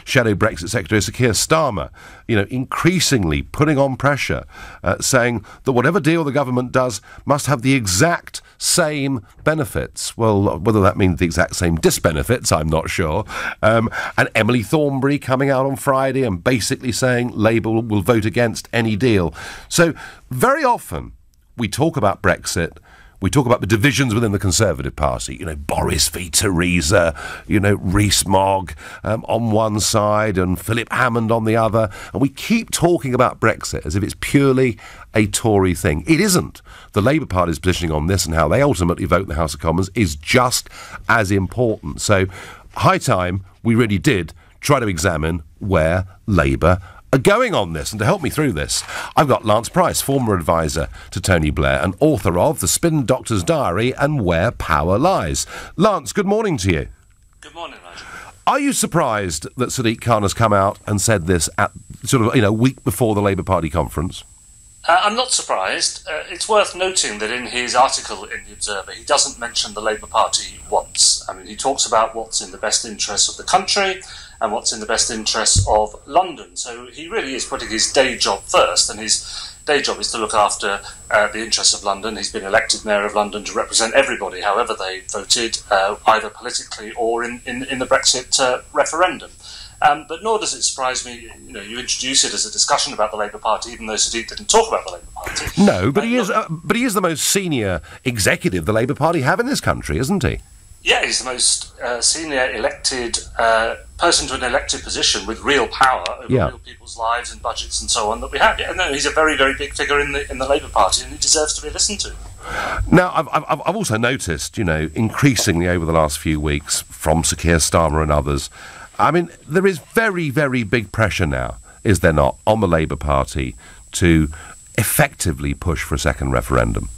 Shadow Brexit Secretary Sir Keir Starmer, increasingly putting on pressure, saying that whatever deal the government does must have the exact same benefits. Well, whether that means the exact same disbenefits, I'm not sure. And Emily Thornberry coming out on Friday and basically saying Labour will vote against any deal. So very often we talk about Brexit. We talk about the divisions within the Conservative Party, Boris v Theresa, Rees-Mogg on one side and Philip Hammond on the other. And we keep talking about Brexit as if it's purely a Tory thing. It isn't. The Labour Party's positioning on this and how they ultimately vote in the House of Commons is just as important. So, high time we really did try to examine where Labour are going on this. And to help me through this, I've got Lance Price, former advisor to Tony Blair and author of The Spin Doctor's Diary and Where Power Lies. Lance, good morning to you. Good morning, Nigel. Are you surprised that Sadiq Khan has come out and said this at sort of, a week before the Labour Party conference? I'm not surprised. It's worth noting that in his article in The Observer, he doesn't mention the Labour Party once. I mean, he talks about what's in the best interests of the country and what's in the best interests of London. So he really is putting his day job first, and his day job is to look after the interests of London. He's been elected Mayor of London to represent everybody, however they voted, either politically or in the Brexit referendum. But nor does it surprise me, you introduce it as a discussion about the Labour Party, even though Sadiq didn't talk about the Labour Party. No, but he is the most senior executive the Labour Party have in this country, isn't he? Yeah, he's the most senior elected person to an elected position with real power over real people's lives and budgets and so on that we have. Yeah, no, he's a very, very big figure in the Labour Party, and he deserves to be listened to. Now, I've also noticed, increasingly over the last few weeks from Sir Keir Starmer and others, I mean, there is very, very big pressure now, is there not, on the Labour Party to effectively push for a second referendum?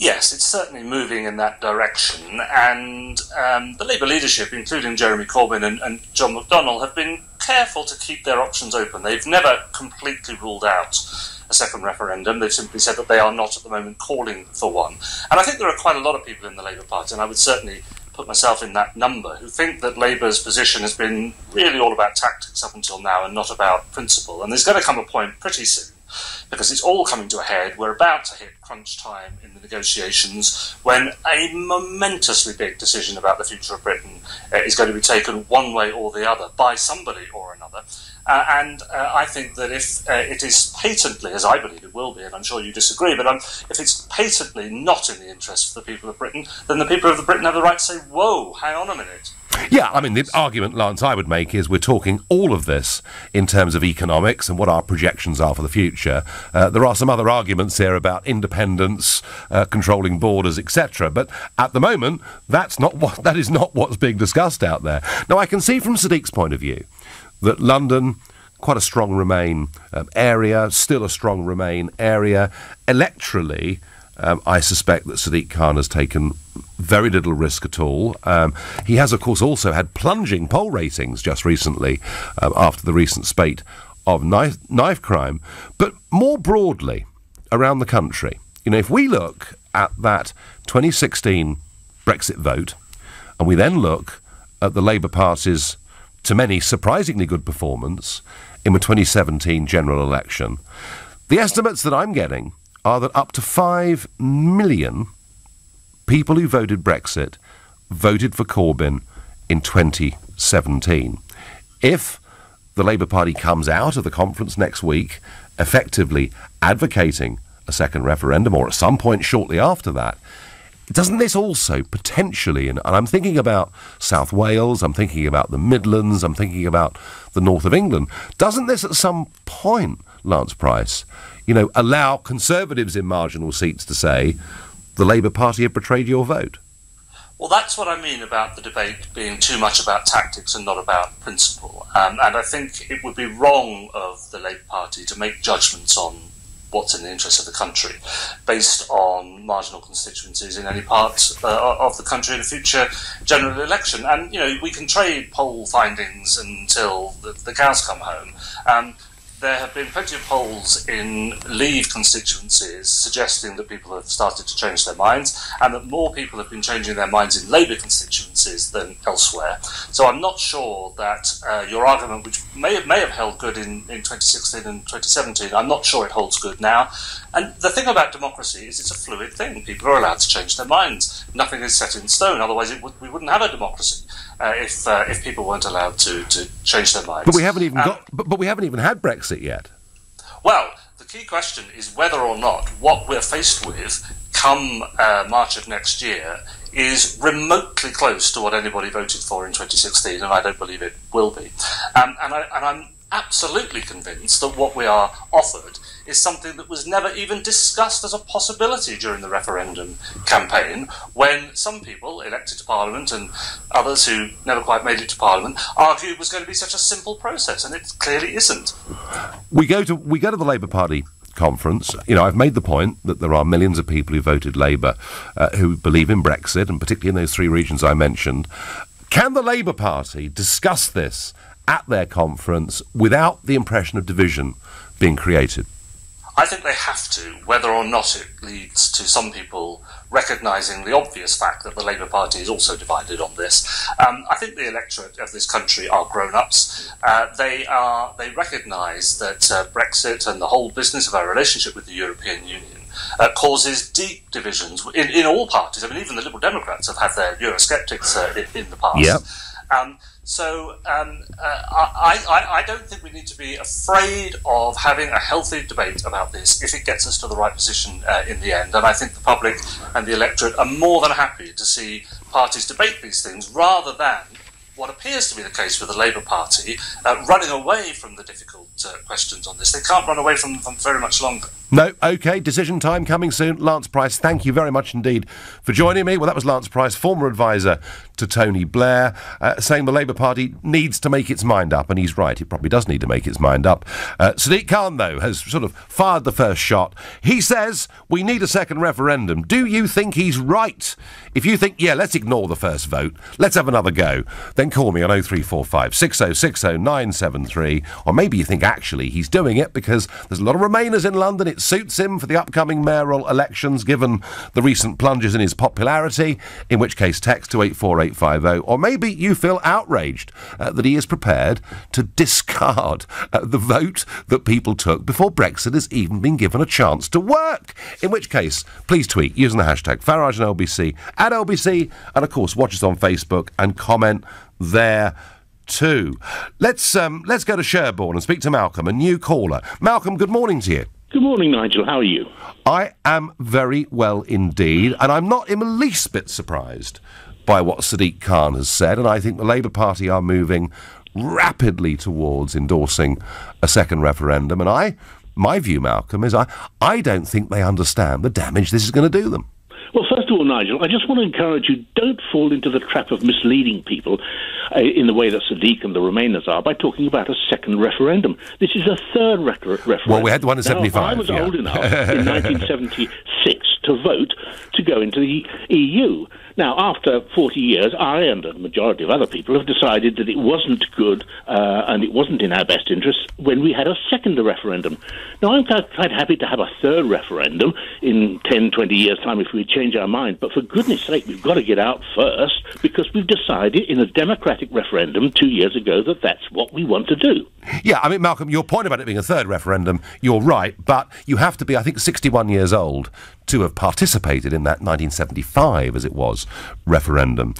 Yes, it's certainly moving in that direction, and the Labour leadership, including Jeremy Corbyn and John McDonnell, have been careful to keep their options open. They've never completely ruled out a second referendum. They've simply said that they are not at the moment calling for one. And I think there are quite a lot of people in the Labour Party, and I would certainly put myself in that number, who think that Labour's position has been really all about tactics up until now and not about principle. And there's going to come a point pretty soon, because it's all coming to a head. We're about to hit crunch time in the negotiations when a momentously big decision about the future of Britain is going to be taken one way or the other by somebody or another. And I think that if it is patently, as I believe it will be, and I'm sure you disagree, but if it's patently not in the interest of the people of Britain, then the people of Britain have the right to say, whoa, hang on a minute. Yeah, I mean, the argument, Lance, I would make is we're talking all of this in terms of economics and what our projections are for the future. There are some other arguments here about independence, controlling borders, etc. But at the moment, that is not what's being discussed out there. Now, I can see from Sadiq's point of view that London, quite a strong Remain area, still a strong Remain area. Electorally, I suspect that Sadiq Khan has taken very little risk at all. He has, of course, also had plunging poll ratings just recently after the recent spate of knife crime. But more broadly, around the country, if we look at that 2016 Brexit vote, and we then look at the Labour Party's, to many, surprisingly good performance in the 2017 general election, the estimates that I'm getting are that up to 5 million people who voted Brexit voted for Corbyn in 2017. If the Labour Party comes out of the conference next week effectively advocating a second referendum, or at some point shortly after that, doesn't this also potentially, and I'm thinking about South Wales, I'm thinking about the Midlands, I'm thinking about the north of England, doesn't this at some point, Lance Price, allow Conservatives in marginal seats to say, the Labour Party have betrayed your vote? Well, that's what I mean about the debate being too much about tactics and not about principle. And I think it would be wrong of the Labour Party to make judgments on what's in the interest of the country based on marginal constituencies in any part of the country in a future general election. And, we can trade poll findings until the cows come home. there have been plenty of polls in Leave constituencies suggesting that people have started to change their minds, and that more people have been changing their minds in Labour constituencies than elsewhere. So I'm not sure that your argument, which may have held good in 2016 and 2017, I'm not sure it holds good now. And the thing about democracy is it's a fluid thing. People are allowed to change their minds. Nothing is set in stone. Otherwise, we wouldn't have a democracy if people weren't allowed to change their minds. But we haven't even but we haven't even had Brexit yet. Well, the key question is whether or not what we're faced with come March of next year is remotely close to what anybody voted for in 2016, and I don't believe it will be. And I'm absolutely convinced that what we are offered is something that was never even discussed as a possibility during the referendum campaign, when some people elected to Parliament and others who never quite made it to Parliament argued it was going to be such a simple process, and it clearly isn't. We go to the Labour Party conference. You know, I've made the point that there are millions of people who voted Labour who believe in Brexit, and particularly in those three regions I mentioned. Can the Labour Party discuss this at their conference without the impression of division being created? I think they have to, whether or not it leads to some people recognising the obvious fact that the Labour Party is also divided on this. I think the electorate of this country are grown-ups. They recognise that Brexit and the whole business of our relationship with the European Union causes deep divisions in all parties. I mean, even the Liberal Democrats have had their Eurosceptics in the past. Yep. I don't think we need to be afraid of having a healthy debate about this if it gets us to the right position in the end. And I think the public and the electorate are more than happy to see parties debate these things, rather than what appears to be the case with the Labour Party running away from the difficult questions on this. They can't run away from them very much longer. No, OK, decision time coming soon. Lance Price, thank you very much indeed for joining me. Well, that was Lance Price, former advisor to Tony Blair, saying the Labour Party needs to make its mind up, and he's right, it probably does need to make its mind up. Sadiq Khan, though, has sort of fired the first shot. He says we need a second referendum. Do you think he's right? If you think, yeah, let's ignore the first vote, let's have another go, then call me on 0345 6060 973, or maybe you think actually he's doing it because there's a lot of Remainers in London, it suits him for the upcoming mayoral elections given the recent plunges in his popularity, in which case text to 84850, or maybe you feel outraged that he is prepared to discard the vote that people took before Brexit has even been given a chance to work, in which case please tweet using the hashtag Farage and LBC at LBC, and of course watch us on Facebook and comment there too. Let's go to Sherborne and speak to Malcolm, a new caller. Malcolm, good morning to you. Good morning, Nigel. How are you? I am very well indeed, and I'm not in the least bit surprised by what Sadiq Khan has said, and I think the Labour Party are moving rapidly towards endorsing a second referendum, and my view, Malcolm, is I don't think they understand the damage this is going to do them. Well, first of all, Nigel, I just want to encourage you, don't fall into the trap of misleading people in the way that Sadiq and the Remainers are by talking about a second referendum. This is a third referendum. Well, we had the one in 75. I was old enough in 1976 to vote to go into the EU. Now, after 40 years, I and a majority of other people have decided that it wasn't good and it wasn't in our best interests when we had a second referendum. Now, I'm quite happy to have a third referendum in 10, 20 years' time if we change our mind. But for goodness sake, we've got to get out first, because we've decided in a democratic referendum 2 years ago that that's what we want to do. Yeah, I mean, Malcolm, your point about it being a third referendum, you're right, but you have to be, I think, 61 years old to have participated in that 1975, as it was, referendum.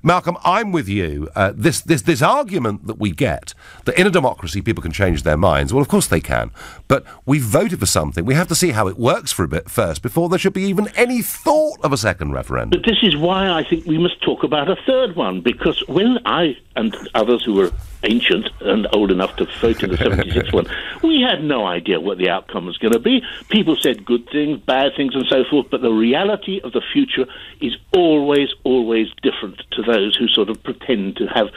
Malcolm, I'm with you. This argument that we get, that in a democracy people can change their minds, well, of course they can, but we've voted for something. We have to see how it works for a bit first before there should be even any thought of a second referendum. But this is why I think we must talk about a third one, because when I and others who were ancient and old enough to vote in the 76 one, we had no idea what the outcome was going to be. People said good things, bad things and so forth, but the reality of the future is always different to those who sort of pretend to have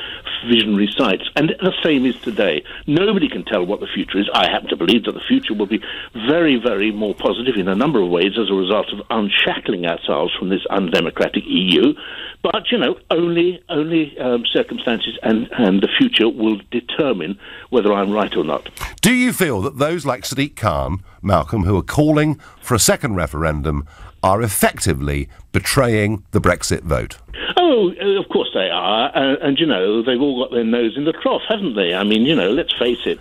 visionary sights. And the same is today. Nobody can tell what the future is. I happen to believe that the future will be very, very more positive in a number of ways as a result of unshackling ourselves from this undemocratic EU. But, you know, only circumstances and the future will determine whether I'm right or not. Do you feel that those like Sadiq Khan, Malcolm, who are calling for a second referendum are effectively betraying the Brexit vote? Oh, of course they are. And, you know, they've all got their nose in the trough, haven't they? I mean, you know, let's face it,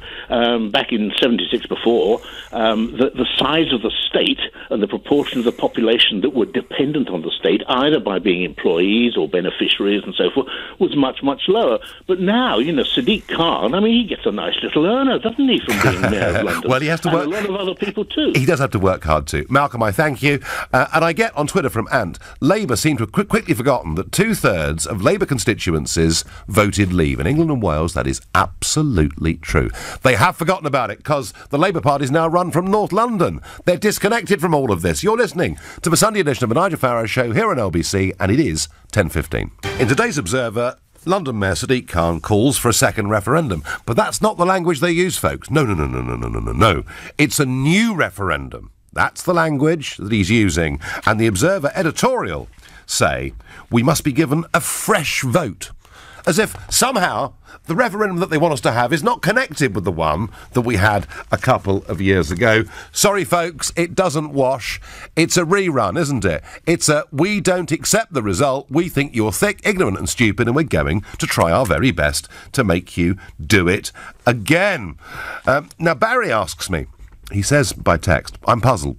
back in 76 before, the size of the state and the proportion of the population that were dependent on the state, either by being employees or beneficiaries and so forth, was much, much lower. But now, you know, Sadiq Khan, I mean, he gets a nice little earner, doesn't he, from being mayor of London? Well, he has to work. And a lot of other people too. He does have to work hard too. Malcolm, I thank you. And I get on Twitter from Ant, Labour seem to have quickly forgotten that 2/3 of Labour constituencies voted leave. In England and Wales, that is absolutely true. They have forgotten about it because the Labour Party's now run from North London. They're disconnected from all of this. You're listening to the Sunday edition of the Nigel Farage Show here on LBC, and it is 10:15. In today's Observer, London Mayor Sadiq Khan calls for a second referendum. But that's not the language they use, folks. No. It's a new referendum. That's the language that he's using. And the Observer editorial say we must be given a fresh vote. As if somehow the referendum that they want us to have is not connected with the one that we had a couple of years ago. Sorry, folks, it doesn't wash. It's a rerun, isn't it? It's a we don't accept the result. We think you're thick, ignorant and stupid, and we're going to try our very best to make you do it again. Now, Barry asks me, he says by text, I'm puzzled.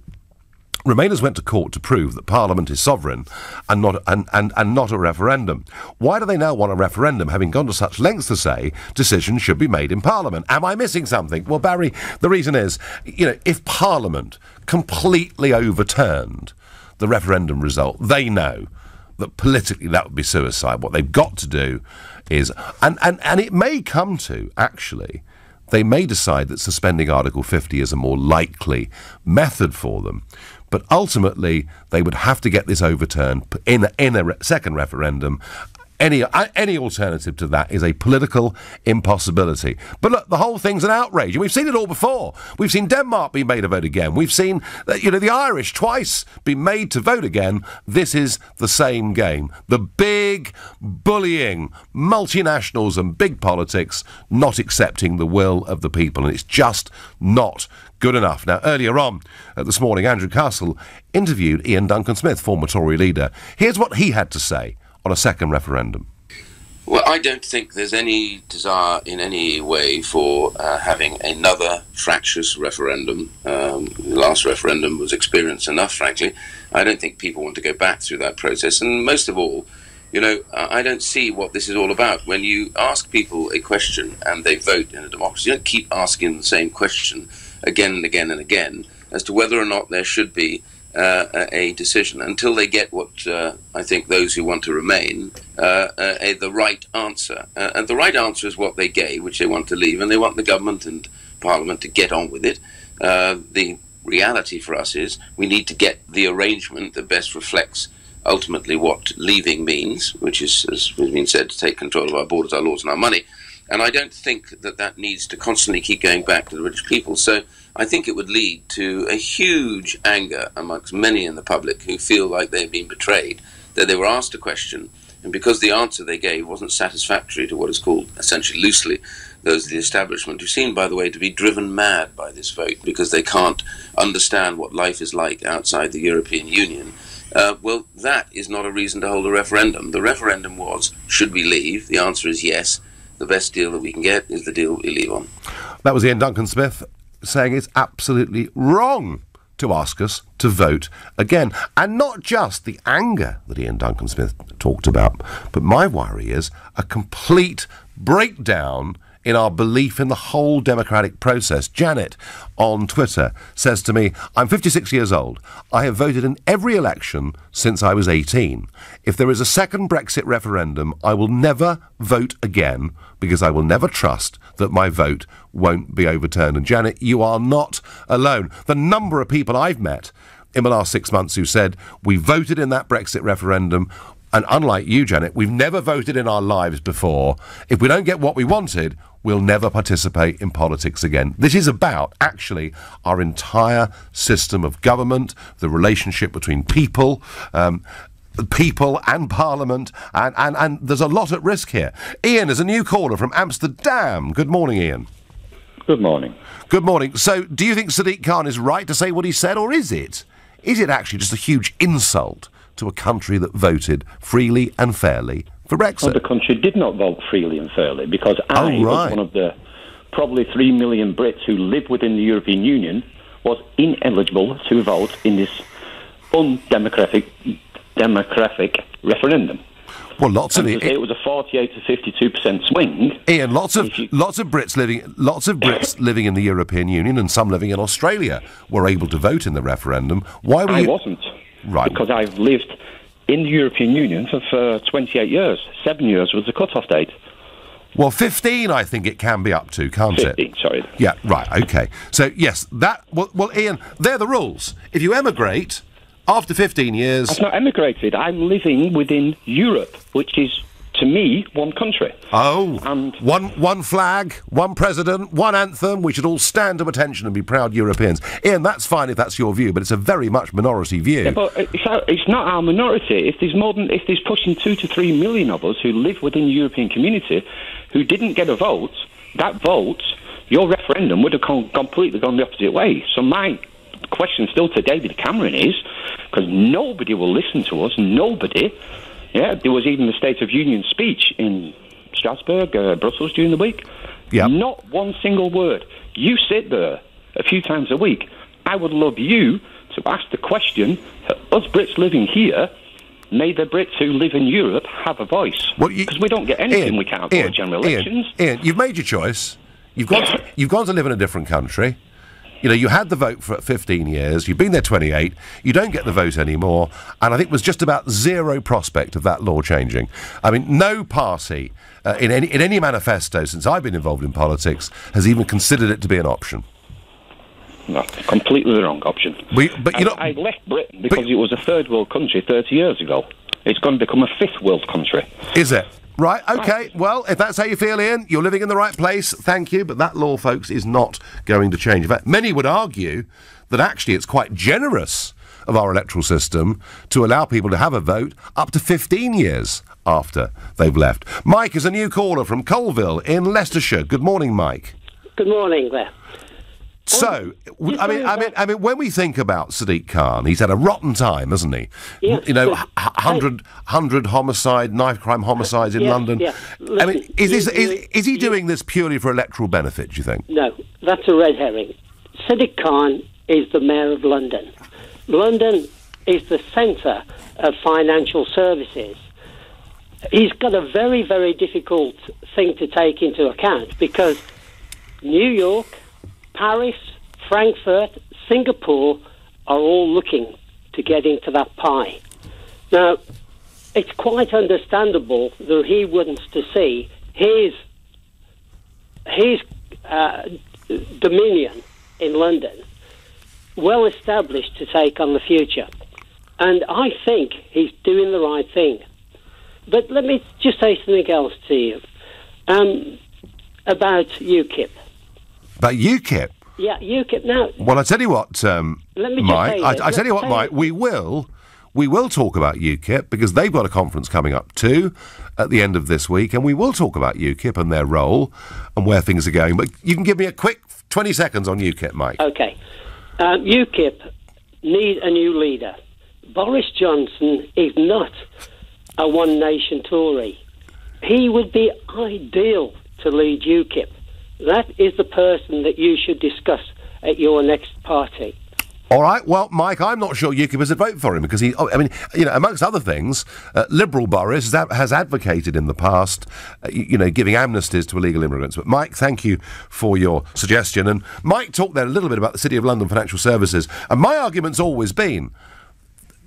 Remainers went to court to prove that Parliament is sovereign and not a referendum. Why do they now want a referendum, having gone to such lengths to say decisions should be made in Parliament? Am I missing something? Well, Barry, the reason is, you know, if Parliament completely overturned the referendum result, they know that politically that would be suicide. What they've got to do is, and it may come to, actually, they may decide that suspending Article 50 is a more likely method for them. But ultimately, they would have to get this overturned in a second referendum. Any alternative to that is a political impossibility. But look, the whole thing's an outrage, and we've seen it all before. We've seen Denmark be made to vote again. We've seen, the Irish twice be made to vote again. This is the same game. The big, bullying multinationals and big politics not accepting the will of the people, and it's just not good enough. Now, earlier on this morning, Andrew Castle interviewed Ian Duncan-Smith, former Tory leader. Here's what he had to say on a second referendum. Well, I don't think there's any desire in any way for having another fractious referendum. The last referendum was experience enough, frankly. I don't think people want to go back through that process. And most of all, you know, I don't see what this is all about. When you ask people a question and they vote in a democracy, you don't keep asking the same question again and again and again as to whether or not there should be a decision until they get what I think those who want to remain the right answer. And the right answer is what they gave, which they want to leave, and they want the government and Parliament to get on with it. The reality for us is we need to get the arrangement that best reflects ultimately what leaving means, which is, as has been said, to take control of our borders, our laws and our money. And I don't think that that needs to constantly keep going back to the British people. So I think it would lead to a huge anger amongst many in the public who feel like they've been betrayed, that they were asked a question, and because the answer they gave wasn't satisfactory to what is called, essentially loosely, those of the establishment, who seem, by the way, to be driven mad by this vote because they can't understand what life is like outside the European Union. Well, that is not a reason to hold a referendum. The referendum was, should we leave? The answer is yes. The best deal that we can get is the deal we leave on. That was Ian Duncan-Smith saying it's absolutely wrong to ask us to vote again. And not just the anger that Ian Duncan-Smith talked about, but my worry is a complete breakdown in our belief in the whole democratic process. Janet on Twitter says to me, I'm 56 years old. I have voted in every election since I was 18. If there is a second Brexit referendum, I will never vote again because I will never trust that my vote won't be overturned. And Janet, you are not alone. The number of people I've met in the last 6 months who said, we voted in that Brexit referendum, and unlike you, Janet, we've never voted in our lives before. If we don't get what we wanted, we'll never participate in politics again. This is about, actually, our entire system of government, the relationship between people. people and Parliament, and there's a lot at risk here. Ian is a new caller from Amsterdam. Good morning, Ian. Good morning. Good morning. So, do you think Sadiq Khan is right to say what he said, or is it actually just a huge insult to a country that voted freely and fairly for Brexit? Well, the country did not vote freely and fairly, because I was one of the probably 3 million Brits who live within the European Union was ineligible to vote in this undemocratic referendum. Well, lots of it was a 48 to 52% swing. Ian, lots of Brits living in the European Union and some living in Australia were able to vote in the referendum. Why were you? I wasn't. Right. Because I've lived in the European Union for 28 years. 7 years was the cut-off date. Well, 15, I think it can be up to, can't 15, it? sorry. Yeah, right, OK. So, yes, well, Ian, they're the rules. If you emigrate after 15 years... I've not emigrated. I'm living within Europe, which is, to me, one country. Oh, and one flag, one president, one anthem. We should all stand to attention and be proud Europeans. Ian, that's fine if that's your view, but it's a very much minority view. Yeah, but it's not our minority. If there's pushing 2 to 3 million of us who live within the European community who didn't get a vote, that vote, your referendum would have completely gone the opposite way. So my question still to David Cameron is, because nobody will listen to us, nobody. Yeah, there was even the State of Union speech in Strasbourg, Brussels during the week. Yep. Not one single word. You sit there a few times a week. I would love you to ask the question, us Brits living here, may the Brits who live in Europe have a voice? Because we don't get anything. We can't go to general elections. Ian, you've made your choice. You've gone to live in a different country. You know, you had the vote for 15 years, you've been there 28, you don't get the vote anymore, and I think there's just about zero prospect of that law changing. I mean, no party in any manifesto since I've been involved in politics has even considered it to be an option. No, completely the wrong option. I left Britain because it was a third world country 30 years ago. It's going to become a fifth world country. Is it? Right, OK, well, if that's how you feel, Ian, you're living in the right place, thank you, but that law, folks, is not going to change. In fact, many would argue that actually it's quite generous of our electoral system to allow people to have a vote up to 15 years after they've left. Mike is a new caller from Colville in Leicestershire. Good morning, Mike. Good morning there. So, I mean, when we think about Sadiq Khan, he's had a rotten time, hasn't he? Yes, you know, 100 knife crime homicides in London. Yeah. I mean, is he doing this purely for electoral benefit, do you think? No, that's a red herring. Sadiq Khan is the mayor of London. London is the centre of financial services. He's got a very, very difficult thing to take into account because New York, Paris, Frankfurt, Singapore are all looking to get into that pie. Now, it's quite understandable that he wants to see his dominion in London well established to take on the future. And I think he's doing the right thing. But let me just say something else to you about UKIP. About UKIP? Yeah, UKIP. Now, well, I tell you what, Mike. I tell you what, Mike. We will talk about UKIP because they've got a conference coming up too at the end of this week, and we will talk about UKIP and their role and where things are going. But you can give me a quick 20 seconds on UKIP, Mike. Okay. UKIP need a new leader. Boris Johnson is not a one-nation Tory. He would be ideal to lead UKIP. That is the person that you should discuss at your next party. All right, well, Mike, I'm not sure UKIP is a vote for him because amongst other things, Liberal Boris has advocated in the past, giving amnesties to illegal immigrants. But Mike, thank you for your suggestion. And Mike talked there a little bit about the City of London financial services. And my argument's always been,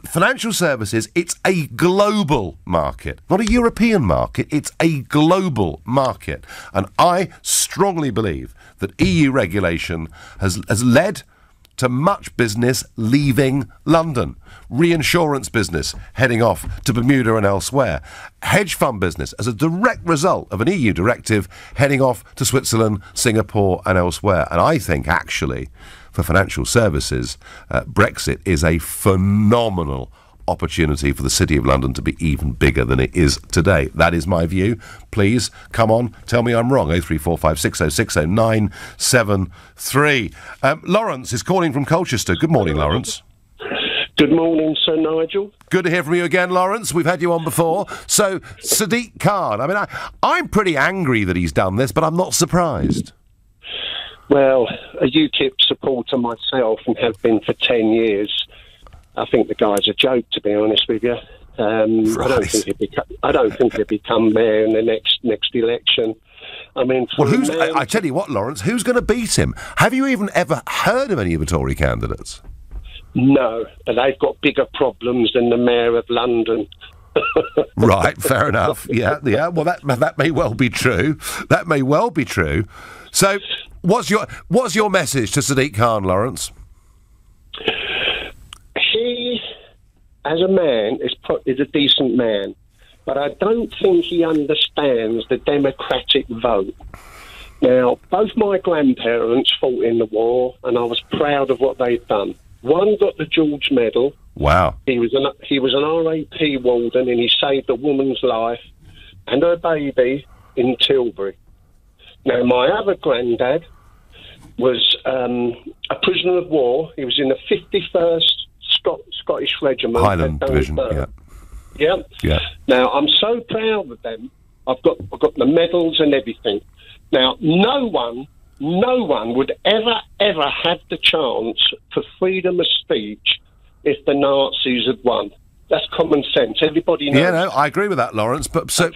financial services, it's a global market, not a European market. It's a global market. And I strongly believe that EU regulation has led to much business leaving London. Reinsurance business heading off to Bermuda and elsewhere. Hedge fund business as a direct result of an EU directive heading off to Switzerland, Singapore and elsewhere. And I think actually for financial services, Brexit is a phenomenal opportunity for the City of London to be even bigger than it is today. That is my view. Please, come on, tell me I'm wrong. 03456060973. Lawrence is calling from Colchester. Good morning, Lawrence. Good morning, Sir Nigel. Good to hear from you again, Lawrence. We've had you on before. So, Sadiq Khan, I mean, I'm pretty angry that he's done this, but I'm not surprised. Well, a UKIP supporter myself and have been for 10 years. I think the guy's a joke, to be honest with you. Right. I don't think he'll become mayor in the next election. I mean, well, I tell you what, Lawrence, who's going to beat him? Have you even ever heard of any of the Tory candidates? No, but they've got bigger problems than the Mayor of London. Right, fair enough. Yeah. Well, that may well be true. That may well be true. So, what's your message to Sadiq Khan, Lawrence? He, as a man, is a decent man, but I don't think he understands the democratic vote. Now, both my grandparents fought in the war, and I was proud of what they'd done. One got the George Medal. Wow. He was an RAP warden, and he saved a woman's life and her baby in Tilbury. Now, my other granddad was a prisoner of war. He was in the 51st Scottish Regiment. Highland Division, Yeah. Now, I'm so proud of them. I've got the medals and everything. Now, no one would ever have the chance for freedom of speech if the Nazis had won. That's common sense. Everybody knows. Yeah, no, I agree with that, Lawrence. But so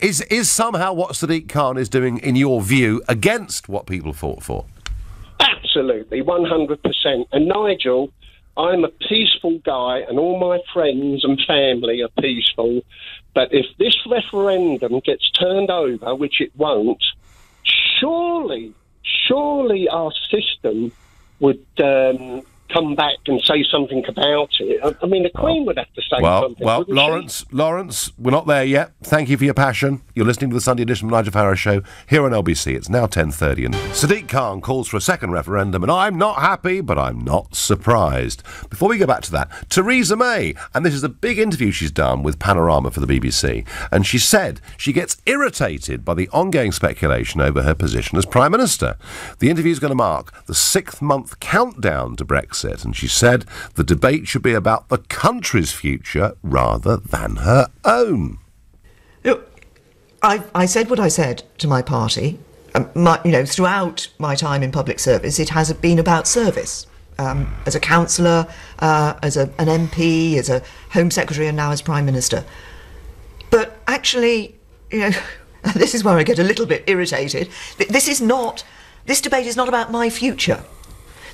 is somehow what Sadiq Khan is doing, in your view, against what people fought for? Absolutely, 100%. And Nigel, I'm a peaceful guy, and all my friends and family are peaceful. But if this referendum gets turned over, which it won't, surely our system would come back and say something about it. I mean, the Queen would have to say something. Well, Lawrence, we're not there yet. Thank you for your passion. You're listening to the Sunday edition of the Nigel Farage Show here on LBC. It's now 10:30, and Sadiq Khan calls for a second referendum, and I'm not happy, but I'm not surprised. Before we go back to that, Theresa May, and this is a big interview she's done with Panorama for the BBC, and she said she gets irritated by the ongoing speculation over her position as Prime Minister. The interview is going to mark the 6th-month countdown to Brexit, and she said the debate should be about the country's future rather than her own. Look, I said what I said to my party. Throughout my time in public service, it has been about service. As a councillor, as an MP, as a Home Secretary, and now as Prime Minister. But actually, this is where I get a little bit irritated. This debate is not about my future.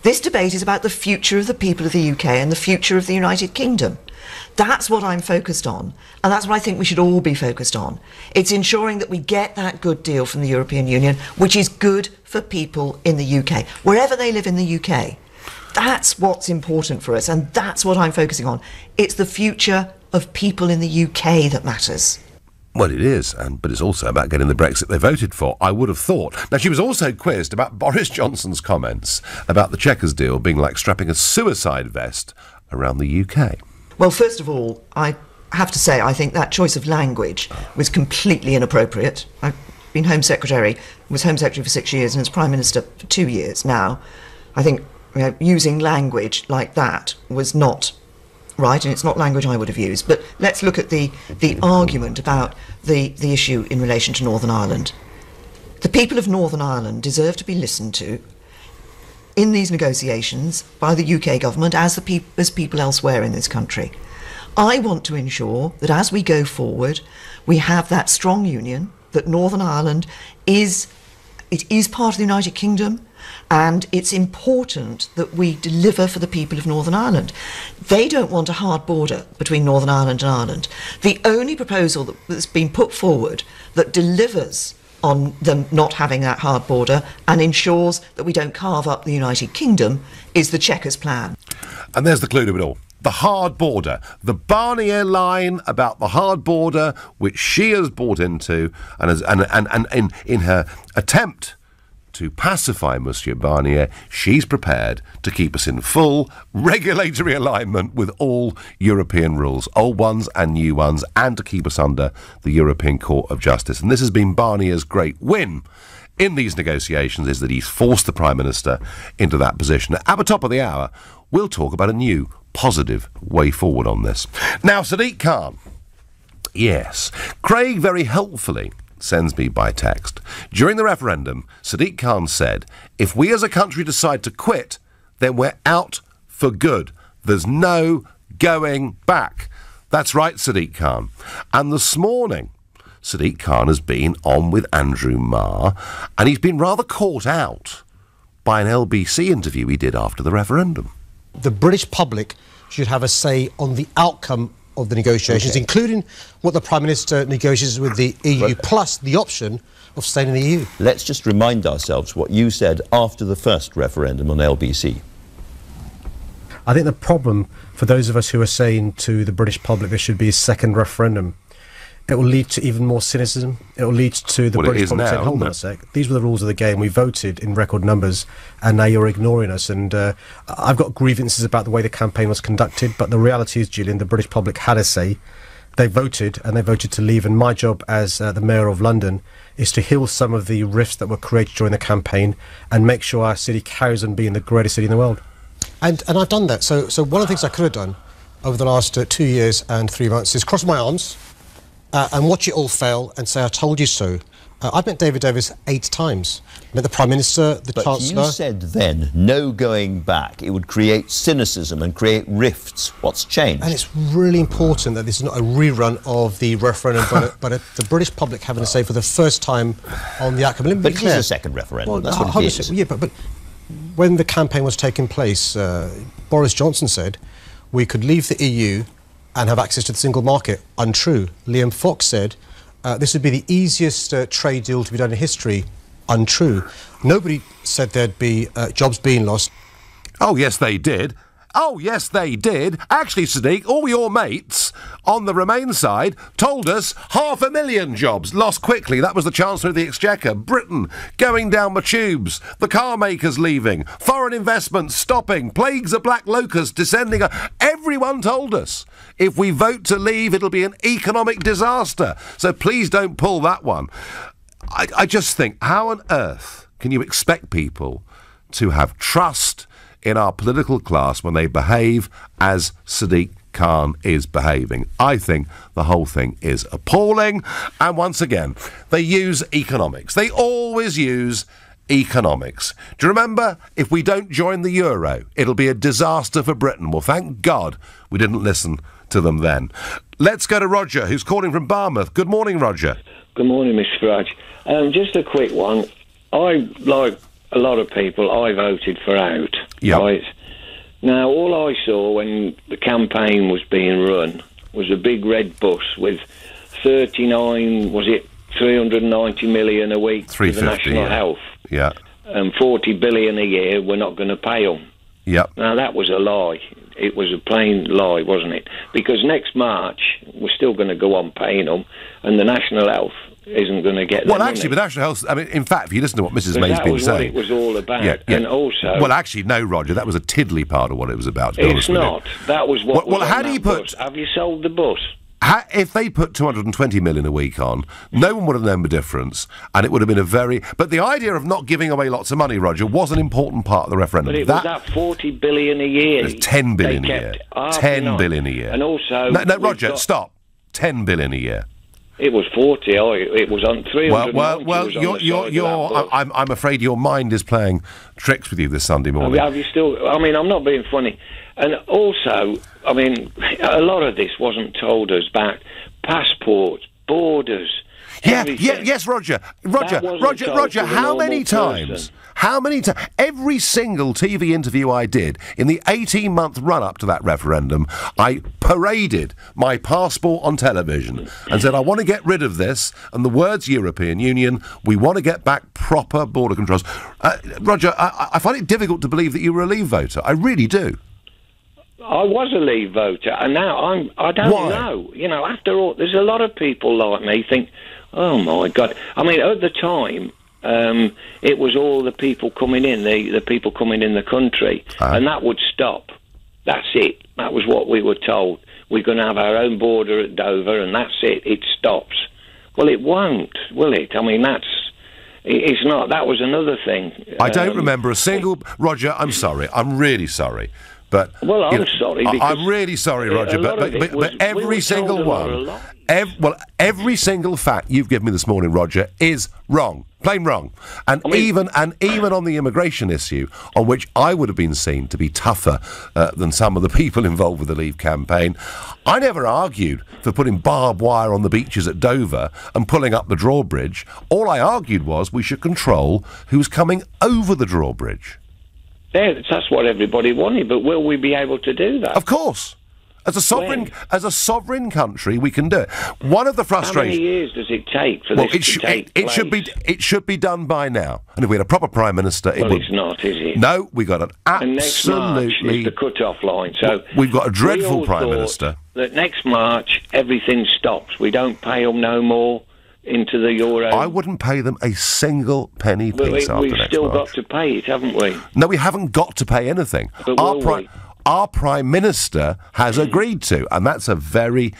This debate is about the future of the people of the UK and the future of the United Kingdom. That's what I'm focused on, and that's what I think we should all be focused on. It's ensuring that we get that good deal from the European Union, which is good for people in the UK, wherever they live in the UK. That's what's important for us, and that's what I'm focusing on. It's the future of people in the UK that matters. Well, it is, but it's also about getting the Brexit they voted for, I would have thought. Now, she was also quizzed about Boris Johnson's comments about the Chequers deal being like strapping a suicide vest around the UK. Well, first of all, I have to say I think that choice of language was completely inappropriate. I've been Home Secretary, was Home Secretary for 6 years and as Prime Minister for 2 years now. I think using language like that was not right, and it's not language I would have used. But let's look at the argument about the issue in relation to Northern Ireland. The people of Northern Ireland deserve to be listened to in these negotiations by the UK government as people elsewhere in this country. I want to ensure that as we go forward, we have that strong union, that Northern Ireland is part of the United Kingdom, and it's important that we deliver for the people of Northern Ireland. They don't want a hard border between Northern Ireland and Ireland. The only proposal that's been put forward that delivers on them not having that hard border and ensures that we don't carve up the United Kingdom is the Chequers plan. And there's the clue to it all. The hard border. The Barnier line about the hard border, which she has bought into, and in her attempt to pacify Monsieur Barnier, she's prepared to keep us in full regulatory alignment with all European rules, old ones and new ones, and to keep us under the European Court of Justice. And this has been Barnier's great win in these negotiations, is that he's forced the Prime Minister into that position. At the top of the hour, we'll talk about a new positive way forward on this. Now, Sadiq Khan. Yes. Craig very helpfully sends me by text. During the referendum, Sadiq Khan said, if we as a country decide to quit, then we're out for good. There's no going back. That's right, Sadiq Khan. And this morning, Sadiq Khan has been on with Andrew Marr, and he's been rather caught out by an LBC interview he did after the referendum. The British public should have a say on the outcome of the negotiations, including what the Prime Minister negotiates with the EU, plus the option of staying in the EU. Let's just remind ourselves what you said after the first referendum on LBC. I think the problem for those of us who are saying to the British public there should be a second referendum, it will lead to even more cynicism. It will lead to the British public saying, hold on a sec, these were the rules of the game, we voted in record numbers, and now you're ignoring us. And I've got grievances about the way the campaign was conducted, but the reality is, Julian, the British public had a say. They voted, and they voted to leave, and my job as the Mayor of London is to heal some of the rifts that were created during the campaign and make sure our city carries on being the greatest city in the world. And I've done that. So one of the things I could have done over the last 2 years and 3 months is cross my arms, and watch it all fail and say, I told you so. I've met David Davis 8 times. Met the Prime Minister, the Chancellor. But you said then, no going back. It would create cynicism and create rifts. What's changed? And it's really important that this is not a rerun of the referendum, but the British public having a say for the first time on the outcome. But it is a second referendum. Well, that's what it is. Yeah, but when the campaign was taking place, Boris Johnson said we could leave the EU and have access to the single market. Untrue. Liam Fox said this would be the easiest trade deal to be done in history. Untrue. Nobody said there'd be jobs being lost. Oh, yes, they did. Oh, yes, they did. Actually, Sadiq, all your mates on the Remain side told us 500,000 jobs lost quickly. That was the Chancellor of the Exchequer. Britain going down the tubes. The car makers leaving. Foreign investment stopping. Plagues of black locusts descending. Everyone told us if we vote to leave, it'll be an economic disaster. So please don't pull that one. I just think, how on earth can you expect people to have trust in our political class when they behave as Sadiq Khan is behaving? I think the whole thing is appalling. And once again, they use economics. They always use economics. Do you remember, if we don't join the euro, it'll be a disaster for Britain? Well, thank God we didn't listen to them then. Let's go to Roger, who's calling from Barmouth. Good morning, Roger. Good morning, Mr. Farage. Just a quick one. Like a lot of people, I voted for out. Yep. Right? Now, all I saw when the campaign was being run was a big red bus with 390 million a week to the National Health. Yeah. And 40 billion a year we're not going to pay them. Yep. Now, that was a lie. It was a plain lie, wasn't it? Because next March, we're still going to go on paying them, and the National Health isn't going to get well, actually, with National Health, I mean, in fact, if you listen to what Mrs. May's been saying, that was what it was all about. Yeah. And also, well, actually, no, Roger, that was a tiddly part of what it was about. It's not. That was what. Well, how do you put? Bus. Have you sold the bus? If they put 220 million a week on, no one would have known the difference, and it would have been a very... But the idea of not giving away lots of money, Roger, was an important part of the referendum. But it was that 40 billion a year. It's 10 billion a year. 10 billion a year. And also... No, Roger, stop. 10 billion a year. It was 40. It was on 300. Well, I'm afraid your mind is playing tricks with you this Sunday morning. Have you still... I mean, I'm not being funny. And also, I mean, a lot of this wasn't told us back. Passports, borders, everything. Yes, Roger, how many times? How many times? Every single TV interview I did in the 18-month run-up to that referendum, I paraded my passport on television and said, I want to get rid of this, and the words European Union, we want to get back proper border controls. Roger, I find it difficult to believe that you were a Leave voter. I really do. I was a Leave voter, and now I don't know. You know, after all, there's a lot of people like me think, oh my God. I mean, at the time, It was all the people coming in, the people coming in the country, and that would stop. That's it. That was what we were told. We're going to have our own border at Dover, and that's it. It stops. Well, it won't, will it? I mean, it's not. That was another thing. I don't remember a single... Roger, I'm sorry. I'm really sorry. But, well, I'm sorry. I'm really sorry, Roger, but every single one... every single fact you've given me this morning, Roger, is wrong. Plain wrong. And even on the immigration issue, on which I would have been seen to be tougher than some of the people involved with the Leave campaign, I never argued for putting barbed wire on the beaches at Dover and pulling up the drawbridge. All I argued was we should control who's coming over the drawbridge. Yeah, that's what everybody wanted, but will we be able to do that? Of course. As a sovereign country, we can do it. One of the frustrations... How many years does it take for this to take place? It should be done by now. And if we had a proper Prime Minister... it's not, is it? No, we got an absolutely... And next March is the cut-off line, so... We've got a dreadful Prime Minister. That next March, everything stops. We don't pay them no more into the euro. I wouldn't pay them a single penny piece after next March. We've still got to pay it, haven't we? No, we haven't got to pay anything. But our Prime Minister has agreed to, and that's a very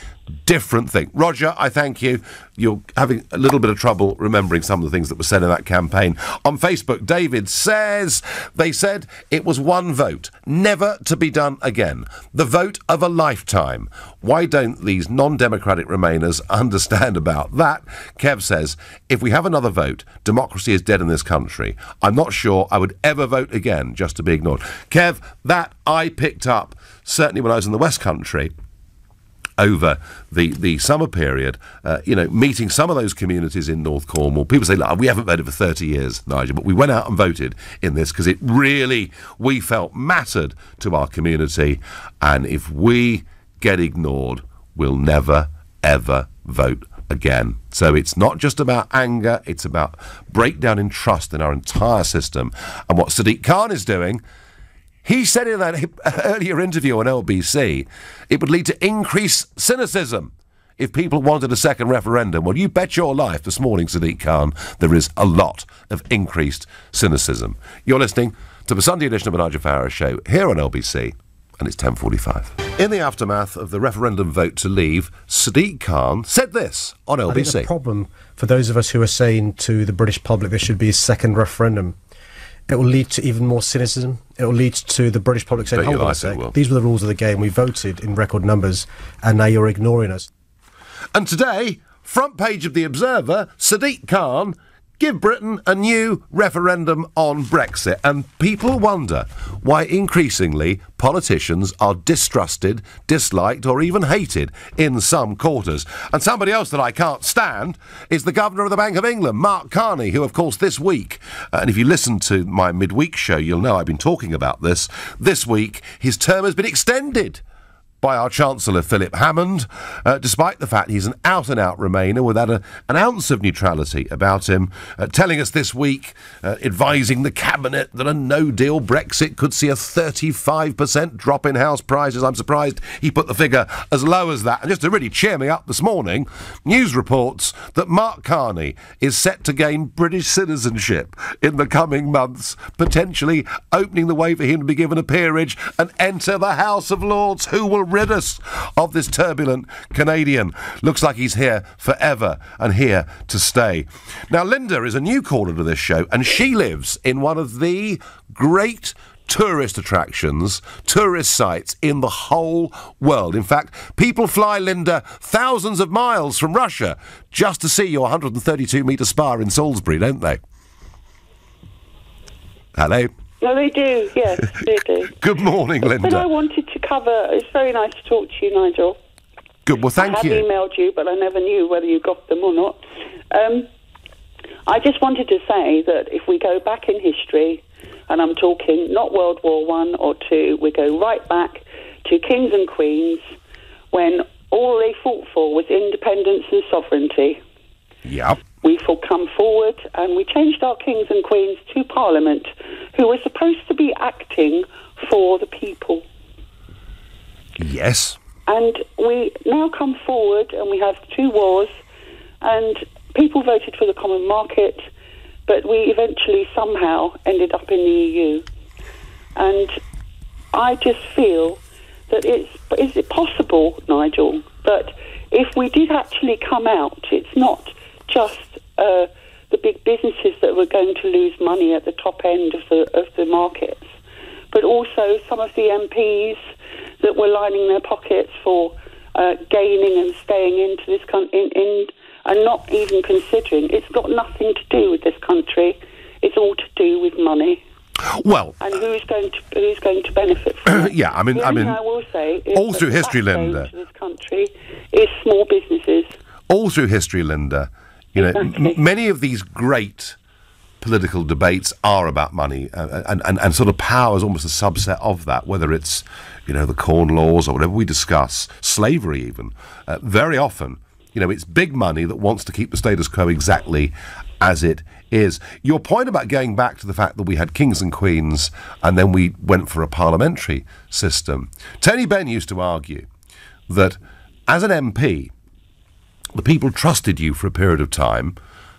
different thing. Roger, I thank you. You're having a little bit of trouble remembering some of the things that were said in that campaign. On Facebook, David says, they said it was one vote, never to be done again. The vote of a lifetime. Why don't these non-democratic Remainers understand about that? Kev says, if we have another vote, democracy is dead in this country. I'm not sure I would ever vote again just to be ignored. Kev, that I picked up, certainly when I was in the West Country, over the summer period, meeting some of those communities in North Cornwall. People say, look, we haven't voted for 30 years, Nigel, but we went out and voted in this because it really, we felt, mattered to our community. And if we get ignored, we'll never, ever vote again. So it's not just about anger, it's about breakdown in trust in our entire system. And what Sadiq Khan is doing... He said in that earlier interview on LBC, it would lead to increased cynicism if people wanted a second referendum. Well, you bet your life this morning, Sadiq Khan, there is a lot of increased cynicism. You're listening to the Sunday edition of the Nigel Farage Show here on LBC, and it's 10:45. In the aftermath of the referendum vote to leave, Sadiq Khan said this on LBC. I think the problem for those of us who are saying to the British public there should be a second referendum, it will lead to even more cynicism. It will lead to the British public saying, hold on a sec, these were the rules of the game, we voted in record numbers, and now you're ignoring us. And today, front page of The Observer, Sadiq Khan, give Britain a new referendum on Brexit. And people wonder why increasingly politicians are distrusted, disliked or even hated in some quarters. And somebody else that I can't stand is the Governor of the Bank of England, Mark Carney, who of course this week, and if you listen to my midweek show you'll know I've been talking about this week his term has been extended by our Chancellor Philip Hammond, despite the fact he's an out-and-out Remainer without an ounce of neutrality about him, telling us this week, advising the Cabinet that a no-deal Brexit could see a 35% drop in house prices. I'm surprised he put the figure as low as that. And just to really cheer me up this morning, news reports that Mark Carney is set to gain British citizenship in the coming months, potentially opening the way for him to be given a peerage and enter the House of Lords, who will rid us of this turbulent Canadian. Looks like he's here forever and here to stay. Now, Linda is a new caller to this show, and she lives in one of the great tourist attractions, tourist sites in the whole world. In fact, people fly, Linda, thousands of miles from Russia just to see your 132-metre spa in Salisbury, don't they? Hello? No, they do, yes, they do. Good morning, Linda. But I wanted to cover, it's very nice to talk to you, Nigel. Good, well, thank you. I have emailed you, but I never knew whether you got them or not. I just wanted to say that if we go back in history, and I'm talking not World War I or II, we go right back to kings and queens when all they fought for was independence and sovereignty. Yep. We've come forward and we changed our kings and queens to Parliament, who were supposed to be acting for the people. Yes. And we now come forward and we have 2 wars, and people voted for the common market. but we eventually somehow ended up in the EU. And I just feel that is it possible, Nigel, that if we did actually come out, it's not just the big businesses that were going to lose money at the top end of the markets, but also some of the MPs that were lining their pockets for gaining and staying into this country, and not even considering. It's got nothing to do with this country. It's all to do with money. Well, and who's going to benefit from it? Yeah, I mean, I will say is all through history, Linda, to this country is small businesses. All through history, Linda, you know, Exactly. many of these great political debates are about money, and sort of power is almost a subset of that. Whether it's, you know, the Corn Laws or whatever we discuss, slavery even, very often, you know, it's big money that wants to keep the status quo exactly as it is. Your point about going back to the fact that we had kings and queens and then we went for a parliamentary system. Tony Benn used to argue that as an MP, the people trusted you for a period of time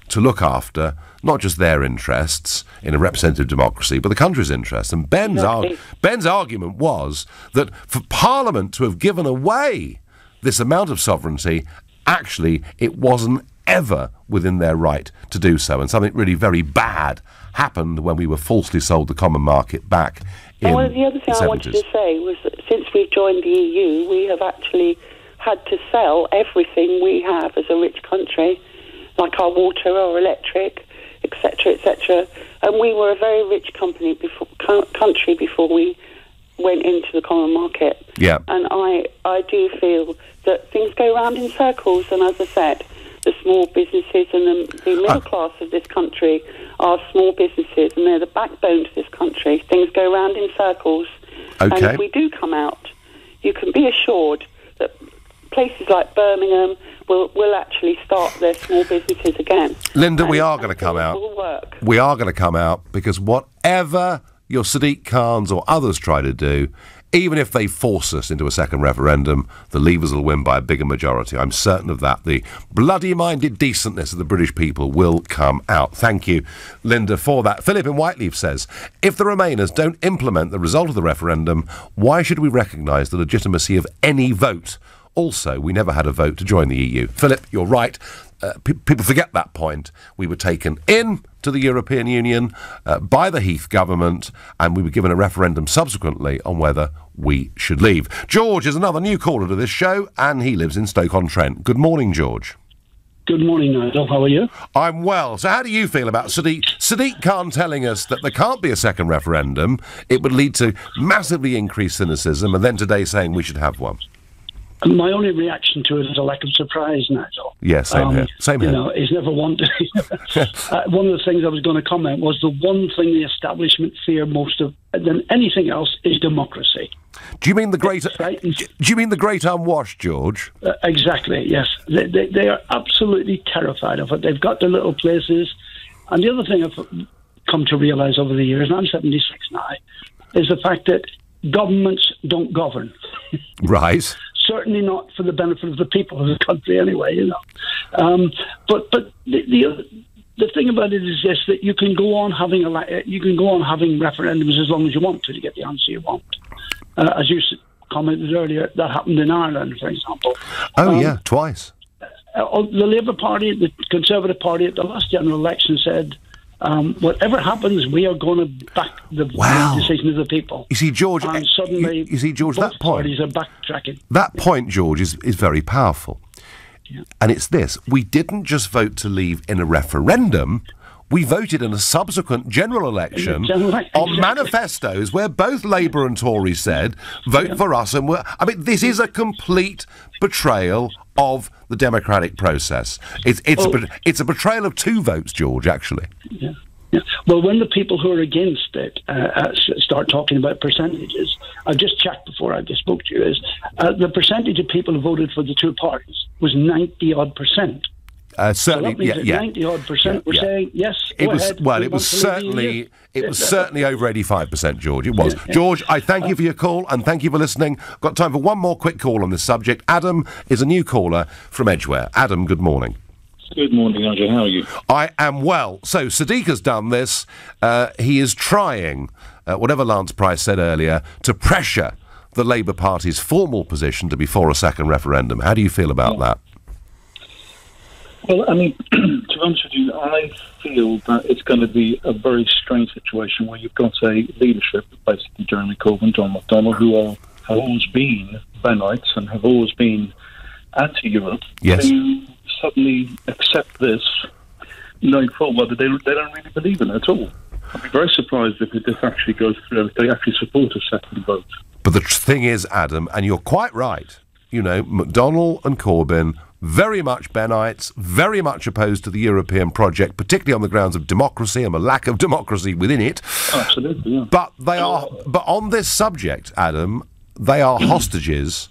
to look after not just their interests in a representative democracy, but the country's interests. And Ben's argument was that for Parliament to have given away this amount of sovereignty, actually it wasn't ever within their right to do so, and something really very bad happened when we were falsely sold the common market back in well, the other thing I wanted to say was that since we've joined the EU, we have actually had to sell everything we have as a rich country, like our water or electric, etc., etc. And we were a very rich country before we went into the common market. Yeah. And I do feel that things go round in circles, and as I said, the small businesses and the middle class of this country are small businesses, and they're the backbone to this country. Things go round in circles. Okay. And if we do come out, you can be assured that places like Birmingham will actually start their small businesses again. Linda, we are going to come out. Will work. We are going to come out, because whatever your Sadiq Khans or others try to do, even if they force us into a second referendum, the Leavers will win by a bigger majority. I'm certain of that. The bloody-minded decentness of the British people will come out. Thank you, Linda, for that. Philip in Whiteleaf says, if the Remainers don't implement the result of the referendum, why should we recognise the legitimacy of any vote? Also, we never had a vote to join the EU. Philip, you're right. People forget that point. We were taken in to the European Union by the Heath government, and we were given a referendum subsequently on whether we should leave. George is another new caller to this show, and he lives in Stoke-on-Trent. Good morning, George. Good morning, Nigel. How are you? I'm well. So how do you feel about Sadiq Khan telling us that there can't be a second referendum? It would lead to massively increased cynicism, and then today saying we should have one. My only reaction to it is a lack of surprise, Nigel. Yeah, same here. Same here. You know, he's never wanted. One of the things I was going to comment was the one thing the establishment fear most of than anything else is democracy. Do you mean the great? Do you mean the great unwashed, George? Exactly. Yes, they are absolutely terrified of it. They've got their little places, and the other thing I've come to realise over the years, and I'm 76 now, is the fact that governments don't govern. Right. Certainly not for the benefit of the people of the country, anyway. You know, but the thing about it is this: that you can go on having referendums as long as you want to get the answer you want. As you commented earlier, that happened in Ireland, for example. Oh yeah, twice. The Labour Party, the Conservative Party, at the last general election said, whatever happens, we are going to back the decision of the people. You see, George, and suddenly, George, both that point, parties are backtracking. That point, George, is very powerful. Yeah. And it's this: we didn't just vote to leave in a referendum. We voted in a subsequent general election on manifestos where both Labour and Tories said, vote for us. And I mean, this is a complete betrayal of the democratic process. It's a betrayal of two votes, George, actually. Yeah. Yeah. Well, when the people who are against it start talking about percentages, I just checked before I just spoke to you, is the percentage of people who voted for the two parties was 90-odd%. Certainly, so that means 90-odd% were saying yes. It was certainly over 85%, George. It was. Yeah. George, I thank you for your call and thank you for listening. Got time for one more quick call on this subject. Adam is a new caller from Edgware. Adam, good morning. Good morning, Nigel. How are you? I am well. So Sadiq has done this. He is trying, whatever Lance Price said earlier, to pressure the Labour Party's formal position to be for a second referendum. How do you feel about that? Well, I mean, to be honest with you, I feel that it's going to be a very strange situation where you've got a leadership, basically Jeremy Corbyn, John McDonnell, who have always been Bennites and have always been anti-Europe, who suddenly accept this, knowing full well that they don't really believe in it at all. I'd be very surprised if this actually goes through, if they actually support a second vote. But the thing is, Adam, and you're quite right, you know, McDonnell and Corbyn, very much Bennites, very much opposed to the European project, particularly on the grounds of democracy and a lack of democracy within it. Absolutely, yeah. But on this subject, Adam, they are hostages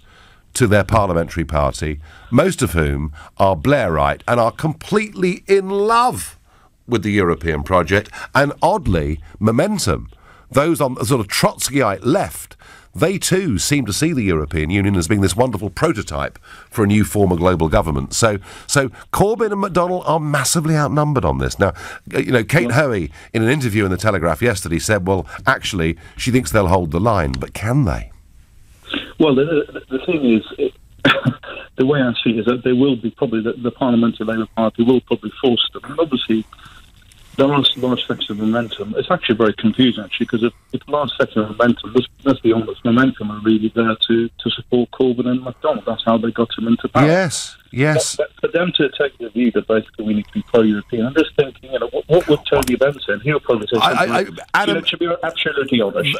to their parliamentary party, most of whom are Blairite and are completely in love with the European project, and oddly, Momentum, those on the sort of Trotskyite left, they too seem to see the European Union as being this wonderful prototype for a new form of global government. So Corbyn and McDonnell are massively outnumbered on this. Now, you know, Kate Hoey, in an interview in the Telegraph yesterday, said, well, actually, she thinks they'll hold the line, but can they? Well, the thing is, the way I see it is that they will be probably, the Parliamentary Labour Party will probably force them. And obviously, the large section of Momentum, it's actually very confusing, actually, because if the large section of Momentum, let's be honest, Momentum are really there to support Corbyn and McDonnell. That's how they got him into power. Yes. But for them to take the view that basically we need to be pro-European, I'm just thinking, you know, what would Tony Benn say? He'll probably say something Adam, it should be absolutely honest.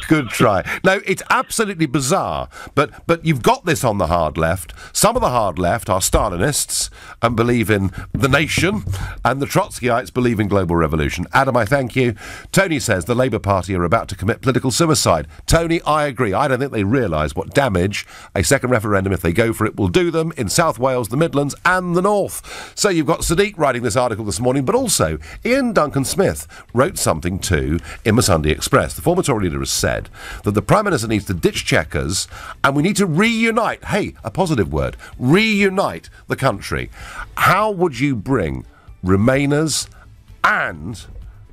Good try. No, it's absolutely bizarre, but you've got this on the hard left. Some of the hard left are Stalinists and believe in the nation, and the Trotskyites believe in global revolution. Adam, I thank you. Tony says the Labour Party are about to commit political suicide. Tony, I agree. I don't think they realise what damage a second referendum, if they go for it, will do them in South Wales, the Midlands and the North. So you've got Sadiq writing this article this morning, but also Ian Duncan Smith wrote something too in the Sunday Express. The former Tory leader has said that the Prime Minister needs to ditch Chequers and we need to reunite, a positive word, reunite the country. How would you bring Remainers and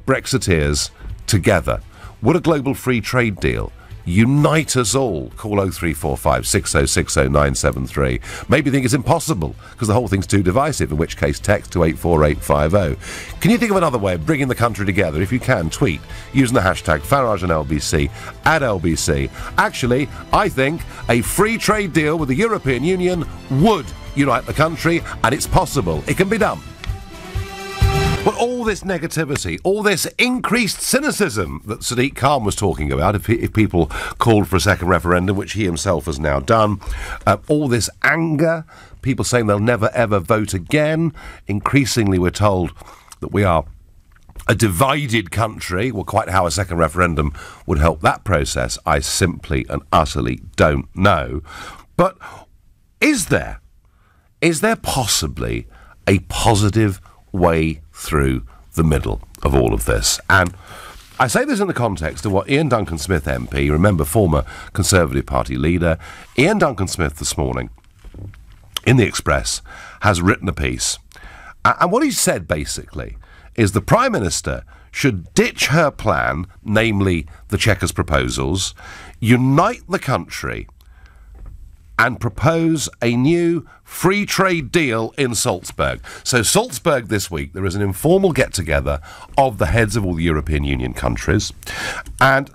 Brexiteers together? Would a global free trade deal unite us all? Call 0345 6060 973. Maybe think it's impossible because the whole thing's too divisive, in which case text to 84850. Can you think of another way of bringing the country together? If you can, tweet using the hashtag Farage and LBC at LBC. Actually, I think a free trade deal with the European Union would unite the country, and it's possible. It can be done. But all this negativity, all this increased cynicism that Sadiq Khan was talking about, if people called for a second referendum, which he himself has now done, all this anger, people saying they'll never ever vote again. Increasingly we're told that we are a divided country. Well, quite how a second referendum would help that process, I simply and utterly don't know. But is there possibly a positive way through the middle of all of this? And I say this in the context of what Ian Duncan Smith MP, remember former Conservative Party leader, Ian Duncan Smith this morning in the Express has written a piece. And what he said basically is the Prime Minister should ditch her plan, namely the Chequers proposals, unite the country and propose a new free trade deal in Salzburg. So Salzburg this week, there is an informal get-together of the heads of all the European Union countries. And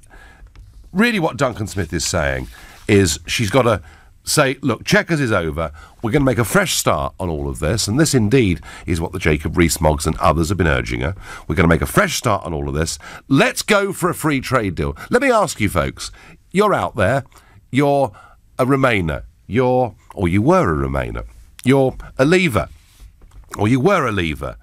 really what Duncan Smith is saying is she's got to say, look, Chequers is over. We're going to make a fresh start on all of this. And this indeed is what the Jacob Rees-Moggs and others have been urging her. We're going to make a fresh start on all of this. Let's go for a free trade deal. Let me ask you folks, you're out there, you're a Remainer, you were a Remainer, you're a Leaver, or you were a Leaver.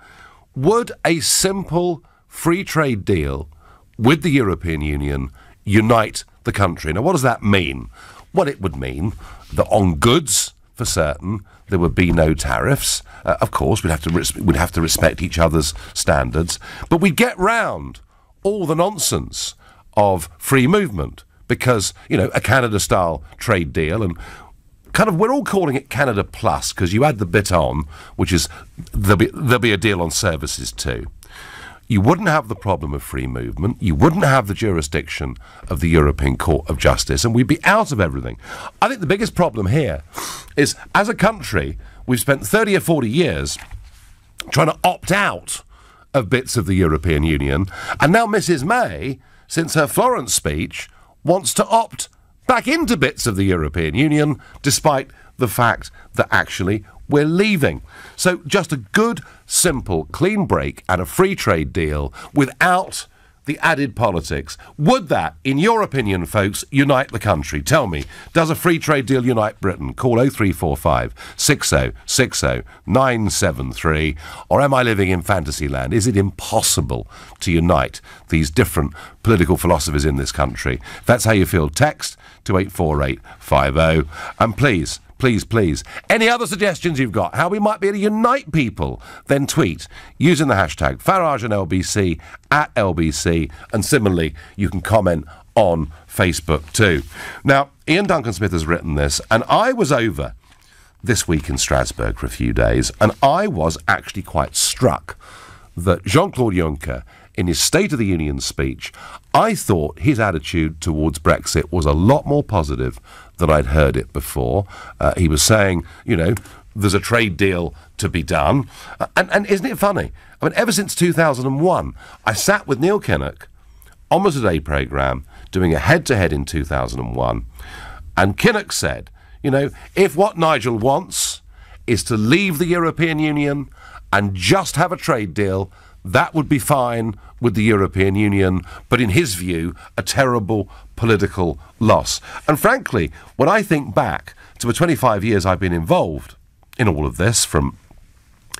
Would a simple free trade deal with the European Union unite the country? Now, what does that mean? Well, it would mean that on goods, for certain, there would be no tariffs. Of course, we'd have to respect each other's standards, but we'd get round all the nonsense of free movement because, you know, a Canada-style trade deal, and we're all calling it Canada Plus because you add the bit on, which is there'll be a deal on services too. You wouldn't have the problem of free movement, you wouldn't have the jurisdiction of the European Court of Justice, and we'd be out of everything. I think the biggest problem here is, as a country, we've spent 30 or 40 years trying to opt out of bits of the European Union, and now Mrs May, since her Florence speech, wants to opt back into bits of the European Union, despite the fact that actually we're leaving. So just a good, simple, clean break and a free trade deal without the added politics. Would that, in your opinion, folks, unite the country? Tell me, does a free trade deal unite Britain? Call 0345 60 60 973. Or am I living in fantasy land? Is it impossible to unite these different political philosophies in this country? If that's how you feel, text to 84850. And please, any other suggestions you've got, how we might be able to unite people, then tweet using the hashtag Farage and LBC at LBC, and similarly you can comment on Facebook too. Now, Ian Duncan Smith has written this, and I was over this week in Strasbourg for a few days, and I was actually quite struck that Jean-Claude Juncker, in his State of the Union speech, I thought his attitude towards Brexit was a lot more positive than I'd heard it before. He was saying, there's a trade deal to be done. And isn't it funny? I mean, ever since 2001, I sat with Neil Kinnock on the Today programme doing a head-to-head in 2001, and Kinnock said, if what Nigel wants is to leave the European Union and just have a trade deal, that would be fine with the European Union, but in his view, a terrible political loss. And frankly, when I think back to the 25 years I've been involved in all of this, from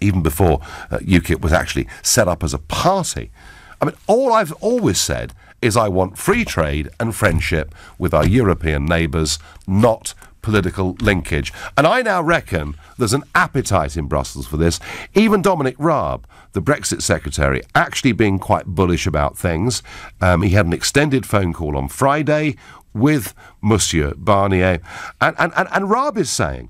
even before UKIP was actually set up as a party, I mean, all I've always said is I want free trade and friendship with our European neighbours, not political linkage. And I now reckon there's an appetite in Brussels for this. Even Dominic Raab, the Brexit secretary, actually being quite bullish about things. He had an extended phone call on Friday with Monsieur Barnier. And Raab is saying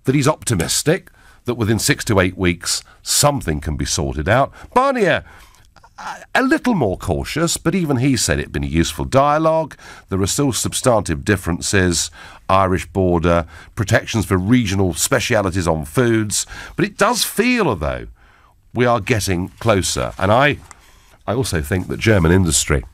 that he's optimistic that within 6 to 8 weeks something can be sorted out. Barnier, a little more cautious, but even he said it'd been a useful dialogue. There are still substantive differences, Irish border, protections for regional specialities on foods, but it does feel as though we are getting closer. And I also think that German industry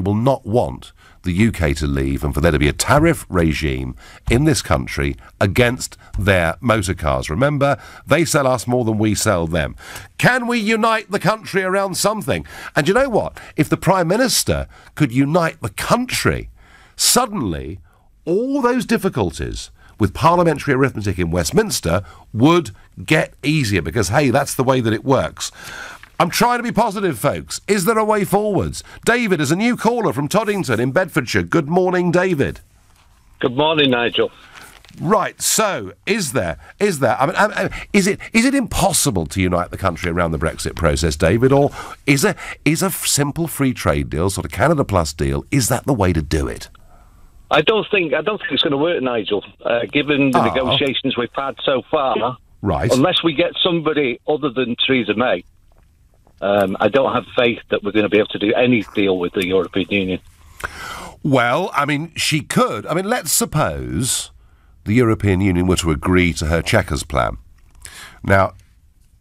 will not want the UK to leave and for there to be a tariff regime in this country against their motor cars. Remember, they sell us more than we sell them. Can we unite the country around something? And you know what? If the Prime Minister could unite the country, suddenly all those difficulties with parliamentary arithmetic in Westminster would get easier because, hey, that's the way that it works. I'm trying to be positive, folks. Is there a way forwards? David is a new caller from Toddington in Bedfordshire. Good morning, David. Good morning, Nigel. Right, so is there? Is it impossible to unite the country around the Brexit process, David, or is a simple free trade deal, sort of Canada Plus deal, is that the way to do it? I don't think it's going to work, Nigel. Given the negotiations we've had so far, right? Unless we get somebody other than Theresa May. I don't have faith that we're going to be able to do any deal with the European Union. Well, I mean, she could. I mean, let's suppose the European Union were to agree to her Chequers plan. Now,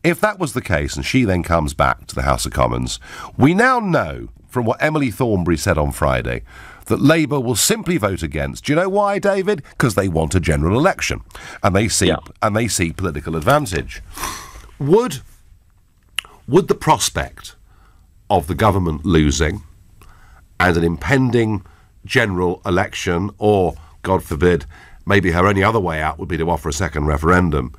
if that was the case and she then comes back to the House of Commons, we now know from what Emily Thornberry said on Friday that Labour will simply vote against. Do you know why, David? Because they want a general election and they see political advantage. Would the prospect of the government losing and an impending general election, or, God forbid, maybe her only other way out would be to offer a second referendum,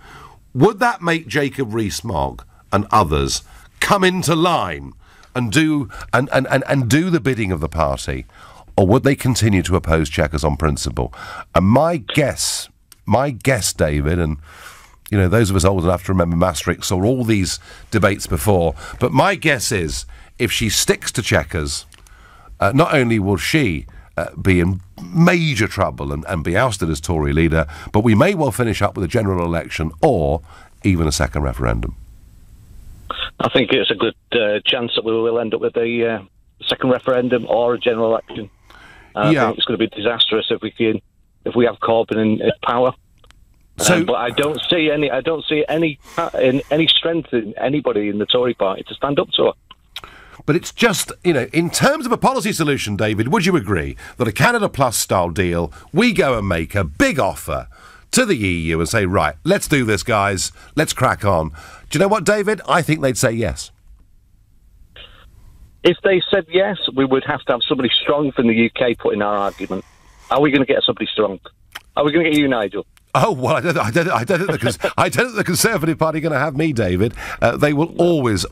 would that make Jacob Rees-Mogg and others come into line and do the bidding of the party, or would they continue to oppose Chequers on principle? And my guess, David, and those of us old enough to remember Maastricht saw all these debates before, but my guess is if she sticks to Chequers, not only will she be in major trouble and be ousted as Tory leader, but we may well finish up with a general election or even a second referendum. I think it's a good chance that we will end up with a second referendum or a general election. I think it's going to be disastrous if we have Corbyn in power. So, but I don't see any strength in anybody in the Tory party to stand up to her. But it's just, in terms of a policy solution, David, would you agree that a Canada Plus style deal, we go and make a big offer to the EU and say, right, let's do this, guys, let's crack on. Do you know what, David? I think they'd say yes. If they said yes, we would have to have somebody strong from the UK put in our argument. Are we going to get somebody strong? Are we going to get you, Nigel? Oh, well, I don't think the Conservative Party are going to have me, David. They will always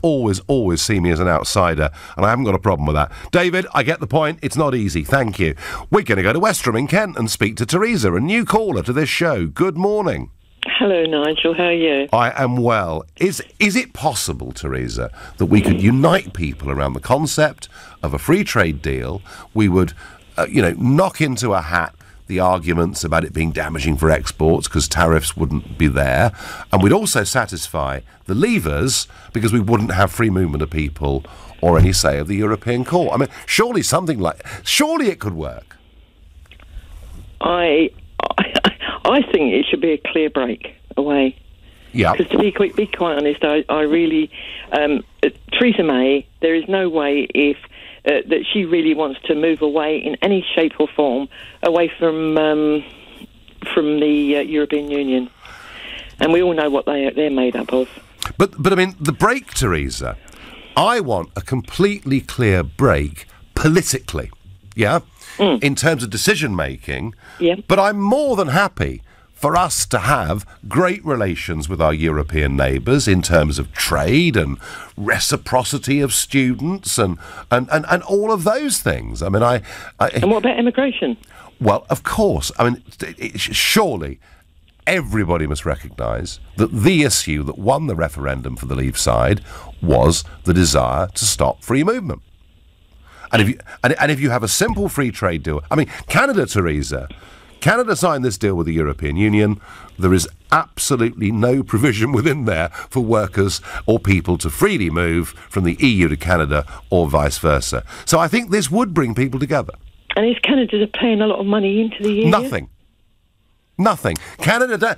see me as an outsider, and I haven't got a problem with that. David, I get the point. It's not easy. Thank you. We're going to go to Westerham in Kent and speak to Teresa, a new caller to this show. Good morning. Hello, Nigel. How are you? I am well. Is it possible, Teresa, that we could unite people around the concept of a free trade deal? We would, knock into a hat the arguments about it being damaging for exports because tariffs wouldn't be there, and we'd also satisfy the leavers because we wouldn't have free movement of people or any say of the European Court. I mean, surely it could work. I think it should be a clear break away. Yeah. Because to be quite honest, I really, Theresa May, there is no way that she really wants to move away in any shape or form away from the European Union, and we all know what they're made up of. But I mean, the break, Teresa. I want a completely clear break politically. Yeah. In terms of decision making. Yeah. But I'm more than happy for us to have great relations with our European neighbours in terms of trade and reciprocity of students and all of those things. I mean, And what about immigration? Well, of course. I mean, surely everybody must recognise that the issue that won the referendum for the Leave side was the desire to stop free movement. And if you have a simple free trade deal, I mean, Canada, Teresa, Canada signed this deal with the European Union. There is absolutely no provision within there for workers or people to freely move from the EU to Canada or vice versa. So I think this would bring people together. And is Canada paying a lot of money into the EU? Nothing. Canada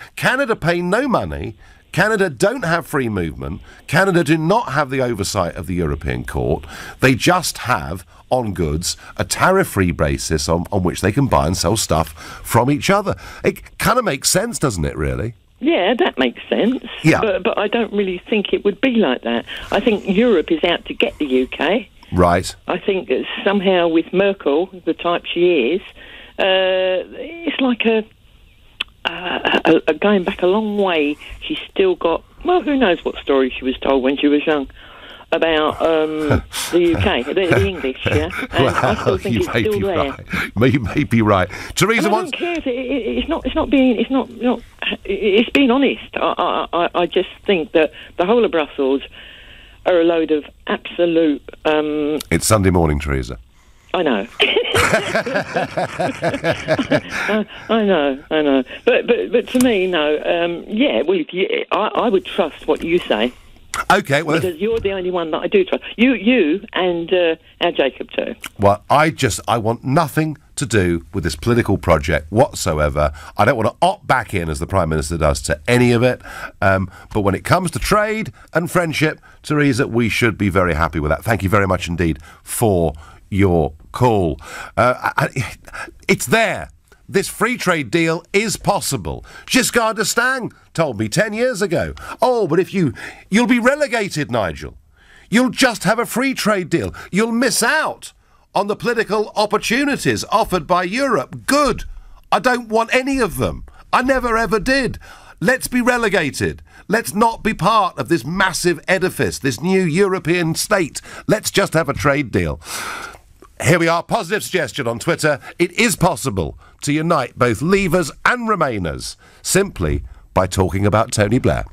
pay no money. Canada don't have free movement. Canada do not have the oversight of the European Court. They just have, on goods, a tariff-free basis on which they can buy and sell stuff from each other. It kind of makes sense, doesn't it, really? Yeah, that makes sense. Yeah. But I don't really think it would be like that. I think Europe is out to get the UK. Right. I think that somehow with Merkel, the type she is, it's like going back a long way, she's still got, well, who knows what story she was told when she was young about the UK, the English, yeah? And I still think it's still there. Right. You may be right. Teresa, I don't care. It's being honest. I just think that the whole of Brussels are a load of absolute... It's Sunday morning, Teresa. I know. I know. But to me, no. I would trust what you say. Okay, well, because you're the only one that I do trust. You and our Jacob too. Well, I want nothing to do with this political project whatsoever. I don't want to opt back in, as the Prime Minister does, to any of it. But when it comes to trade and friendship, Teresa, we should be very happy with that. Thank you very much indeed for your call. It's there. This free trade deal is possible. Giscard d'Estaing told me 10 years ago. Oh, but you'll be relegated, Nigel. You'll just have a free trade deal. You'll miss out on the political opportunities offered by Europe. Good. I don't want any of them. I never ever did. Let's be relegated. Let's not be part of this massive edifice, this new European state. Let's just have a trade deal. Here we are, positive suggestion on Twitter. It is possible to unite both Leavers and Remainers. Simply by talking about Tony Blair.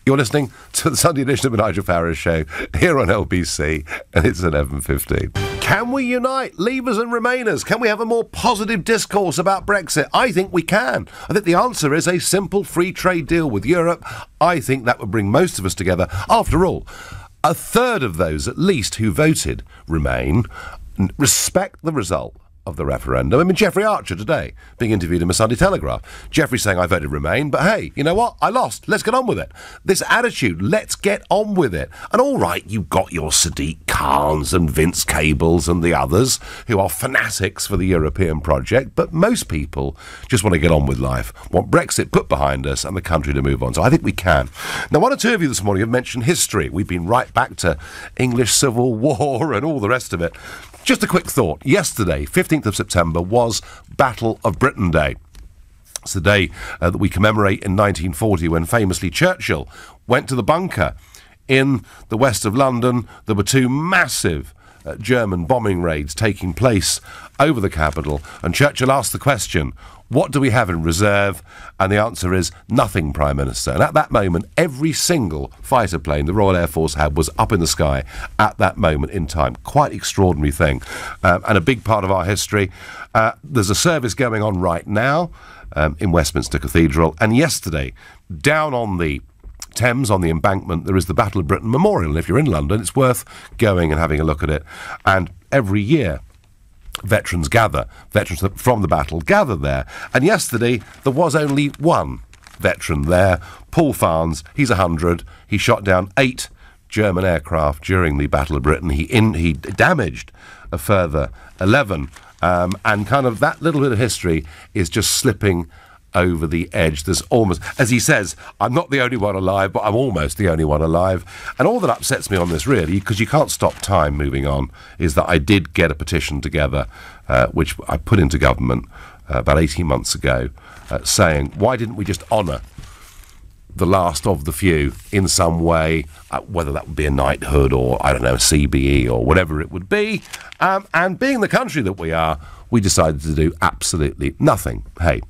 You're listening to the Sunday edition of the Nigel Farage Show here on LBC, and it's 11:15. Can we unite Leavers and Remainers? Can we have a more positive discourse about Brexit? I think we can. I think the answer is a simple free trade deal with Europe. I think that would bring most of us together. After all, a third of those, at least, who voted Remain respect the result of the referendum. I mean, Jeffrey Archer today being interviewed in the Sunday Telegraph. Jeffrey saying, I voted Remain, but hey, you know what? I lost. Let's get on with it. This attitude, let's get on with it. And all right, you've got your Sadiq Khans and Vince Cables and the others who are fanatics for the European project, but most people just want to get on with life, want Brexit put behind us and the country to move on. So I think we can. Now, one or two of you this morning have mentioned history. We've been right back to English Civil War and all the rest of it. Just a quick thought. Yesterday, 15th of September, was Battle of Britain Day. It's the day that we commemorate in 1940 when famously Churchill went to the bunker in the west of London. There were two massive German bombing raids taking place over the capital, and Churchill asked the question, what do we have in reserve? And the answer is nothing, Prime Minister. And at that moment, every single fighter plane the Royal Air Force had was up in the sky at that moment in time. Quite extraordinary thing. And a big part of our history. There's a service going on right now in Westminster Cathedral. And yesterday, down on the Thames, on the embankment, there is the Battle of Britain Memorial. And if you're in London, it's worth going and having a look at it. And every year, veterans from the battle gather there. And yesterday, there was only one veteran there, Paul Farnes. He's 100. He shot down 8 German aircraft during the Battle of Britain. He damaged a further 11. And kind of that little bit of history is just slipping over the edge. There's almost, as he says, I'm not the only one alive, but I'm almost the only one alive. And all that upsets me on this, really, because you can't stop time moving on, is that I did get a petition together, which I put into government about 18 months ago, saying, why didn't we just honour the last of the few in some way, whether that would be a knighthood or, I don't know, a CBE or whatever it would be. And being the country that we are, we decided to do absolutely nothing. Hey,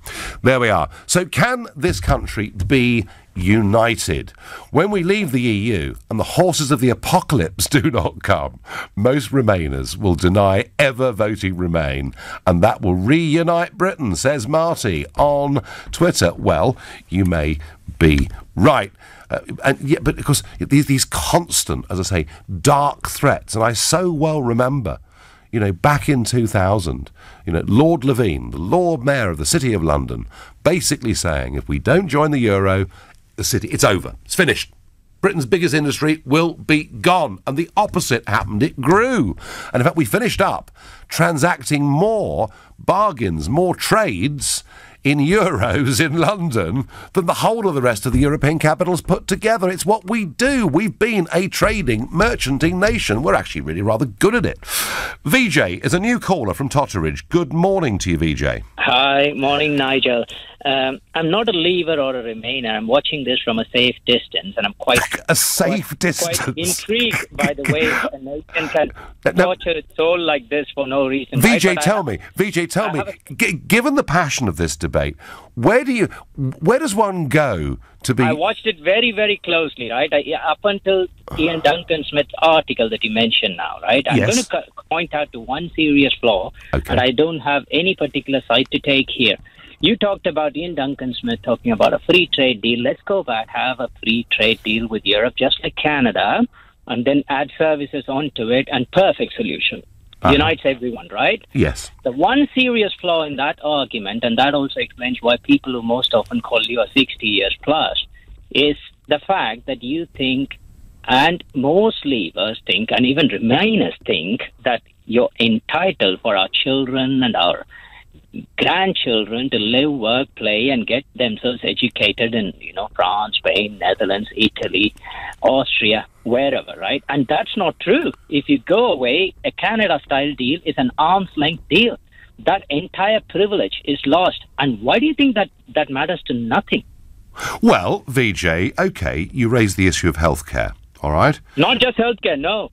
there we are. So can this country be united? When we leave the EU and the horses of the apocalypse do not come, most Remainers will deny ever voting Remain, and that will reunite Britain, says Marty on Twitter. Well, you may be right. But because these constant, as I say, dark threats, and I so well remember, you know, back in 2000, you know, Lord Levine, the Lord Mayor of the City of London, basically saying, if we don't join the euro, the city, it's over, it's finished. Britain's biggest industry will be gone. And the opposite happened, it grew. And in fact, we finished up transacting more bargains, more trades in euros in London than the whole of the rest of the European capitals put together. It's what we do. We've been a trading, merchanting nation. We're actually really rather good at it. VJ is a new caller from Totteridge. Good morning to you, VJ. Hi, morning, Nigel. I'm not a Leaver or a Remainer. I'm watching this from a safe distance, and I'm quite quite intrigued by the way a nation can torture its soul like this for no reason. VJ, tell me, given the passion of this debate, where does one go to be? I watched it very, very closely, right? Up until Ian Duncan Smith's article that you mentioned now, right? I'm going to point out to one serious flaw, and I don't have any particular side to take here. You talked about Ian Duncan Smith talking about a free trade deal. Let's go back, have a free trade deal with Europe, just like Canada, and then add services onto it, and perfect solution. Unites everyone, right? Yes. The one serious flaw in that argument, and that also explains why people who most often call you a 60 years plus, is the fact that you think, and most Leavers think, and even Remainers think, that you're entitled for our children and our grandchildren to live, work, play, and get themselves educated in, France, Spain, Netherlands, Italy, Austria, wherever, right? And that's not true. If you go away, a Canada-style deal is an arm's-length deal. That entire privilege is lost. And why do you think that matters to nothing? Well, VJ, OK, you raised the issue of healthcare, all right? Not just healthcare, no.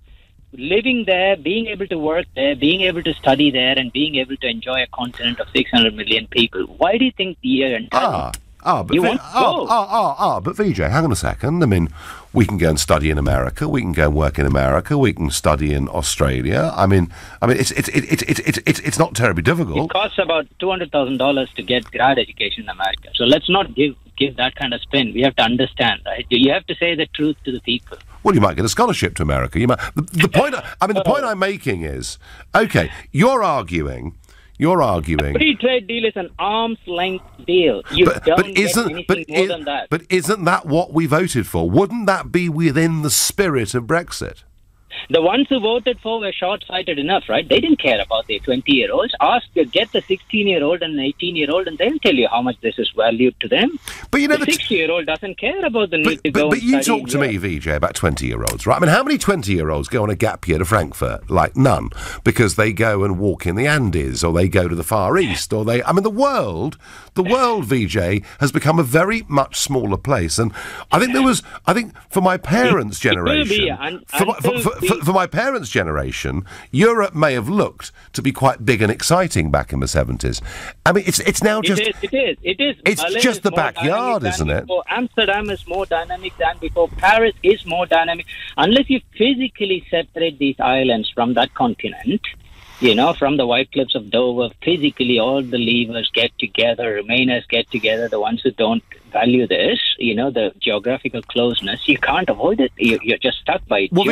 Living there, being able to work there, being able to study there, and being able to enjoy a continent of 600 million people. Why do you think the entire... But VJ, hang on a second. I mean, we can go and study in America. We can go and work in America. We can study in Australia. I mean, it's not terribly difficult. It costs about $200,000 to get grad education in America. So let's not give that kind of spin. We have to understand, right? You have to say the truth to the people. Well, you might get a scholarship to America. You might. The point. The point I'm making is, okay, you're arguing. A free trade deal is an arm's length deal. You don't get anything more than that. But isn't that what we voted for? Wouldn't that be within the spirit of Brexit? The ones who voted for were short-sighted enough, right? They didn't care about the 20-year-olds. Get the 16-year-old and 18-year-old, and they'll tell you how much this is valued to them. But you know, the 60-year-old doesn't care about the need to go. But you talk to me, VJ, about 20-year-olds, right? I mean, how many 20-year-olds go on a gap year to Frankfurt? Like none, because they go and walk in the Andes, or they go to the Far East, or they. I mean, the world, VJ, has become a very much smaller place, and I think for my parents' generation, for my parents' generation, Europe may have looked to be quite big and exciting back in the 70s. I mean, it's now just... It is. It's Berlin just the backyard, isn't it? Amsterdam is more dynamic than before. Paris is more dynamic. Unless you physically separate these islands from that continent, from the White Cliffs of Dover, physically all the leavers get together, Remainers get together, the ones who don't value this, the geographical closeness, you can't avoid it. You're just stuck by it. Well,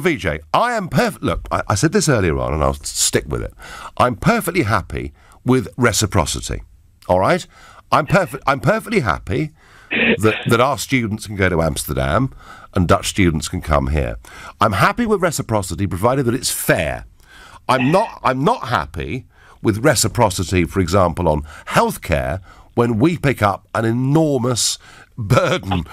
VJ, I am perfect. Look, I said this earlier on, and I'll stick with it. I'm perfectly happy with reciprocity. All right, I'm perfectly happy that our students can go to Amsterdam and Dutch students can come here. I'm happy with reciprocity, provided that it's fair. I'm not happy with reciprocity, for example, on healthcare, when we pick up an enormous burden,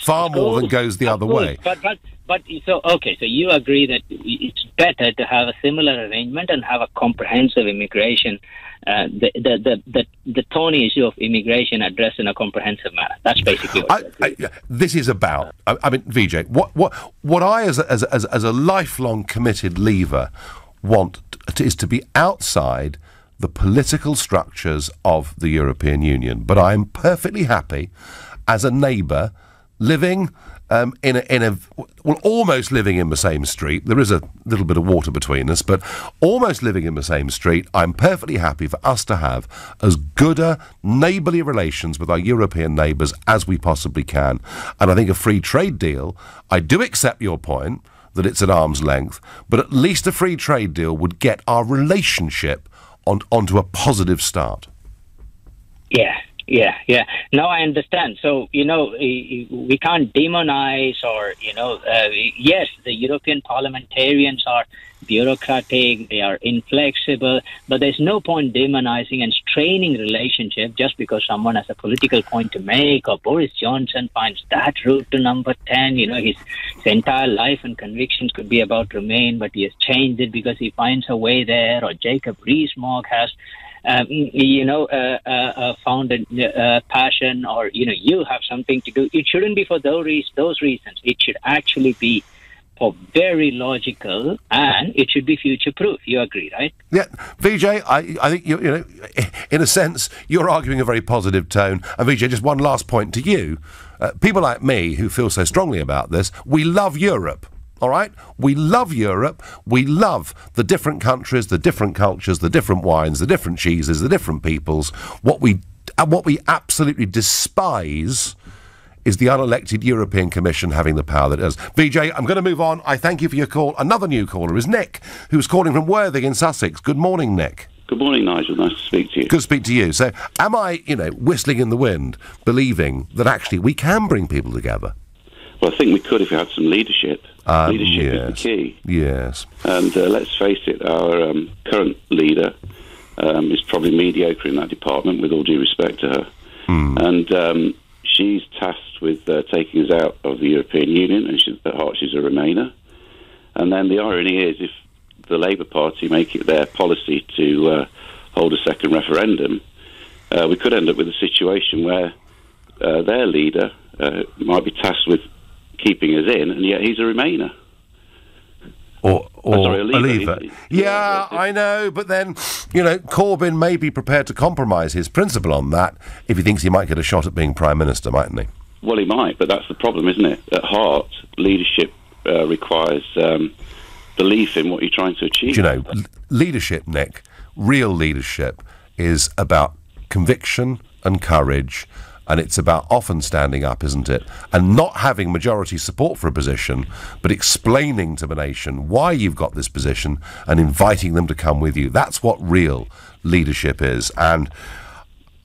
far more than goes the other way. So you agree that it's better to have a similar arrangement and have a comprehensive immigration, the thorny issue of immigration addressed in a comprehensive manner. That's basically what this is about. I mean, VJ, what I as a lifelong committed leaver want is to be outside the political structures of the European Union. But I am perfectly happy as a neighbour living almost living in the same street. There is a little bit of water between us, but almost living in the same street. I'm perfectly happy for us to have as good a neighbourly relations with our European neighbours as we possibly can. And I think a free trade deal, I do accept your point that it's at arm's length, but at least a free trade deal would get our relationship onto a positive start. Yeah. Now I understand. So, we can't demonize or, yes, the European parliamentarians are bureaucratic, they are inflexible, but there's no point demonizing and straining relationship just because someone has a political point to make, or Boris Johnson finds that route to number 10. His entire life and convictions could be about Remain, but he has changed it because he finds a way there, or Jacob Rees-Mogg has found a passion, or you have something to do. It shouldn't be for those reasons. It should actually be for very logical, and it should be future-proof. You agree, right? Yeah, VJ, I think in a sense, you're arguing a very positive tone. And VJ, just one last point to you: people like me who feel so strongly about this, we love Europe. All right? We love Europe. We love the different countries, the different cultures, the different wines, the different cheeses, the different peoples. What we absolutely despise is the unelected European Commission having the power that it has. VJ, I'm going to move on. I thank you for your call. Another new caller is Nick, who's calling from Worthing in Sussex. Good morning, Nick. Good morning, Nigel. Nice to speak to you. Good to speak to you. So, am I, whistling in the wind, believing that actually we can bring people together? Well, I think we could if we had some leadership. Leadership is the key. Yes. And let's face it, our current leader is probably mediocre in that department, with all due respect to her. And she's tasked with taking us out of the European Union, and at heart she's a Remainer. And then the irony is, if the Labour Party make it their policy to hold a second referendum, we could end up with a situation where their leader might be tasked with keeping us in, and yet he's a Remainer. Or a Leaver. Yeah, I know, but then, Corbyn may be prepared to compromise his principle on that if he thinks he might get a shot at being Prime Minister, mightn't he? Well, he might, but that's the problem, isn't it? At heart, leadership requires belief in what you're trying to achieve. Leadership, Nick, real leadership is about conviction and courage, and it's about often standing up, isn't it? And not having majority support for a position, but explaining to the nation why you've got this position and inviting them to come with you. That's what real leadership is. And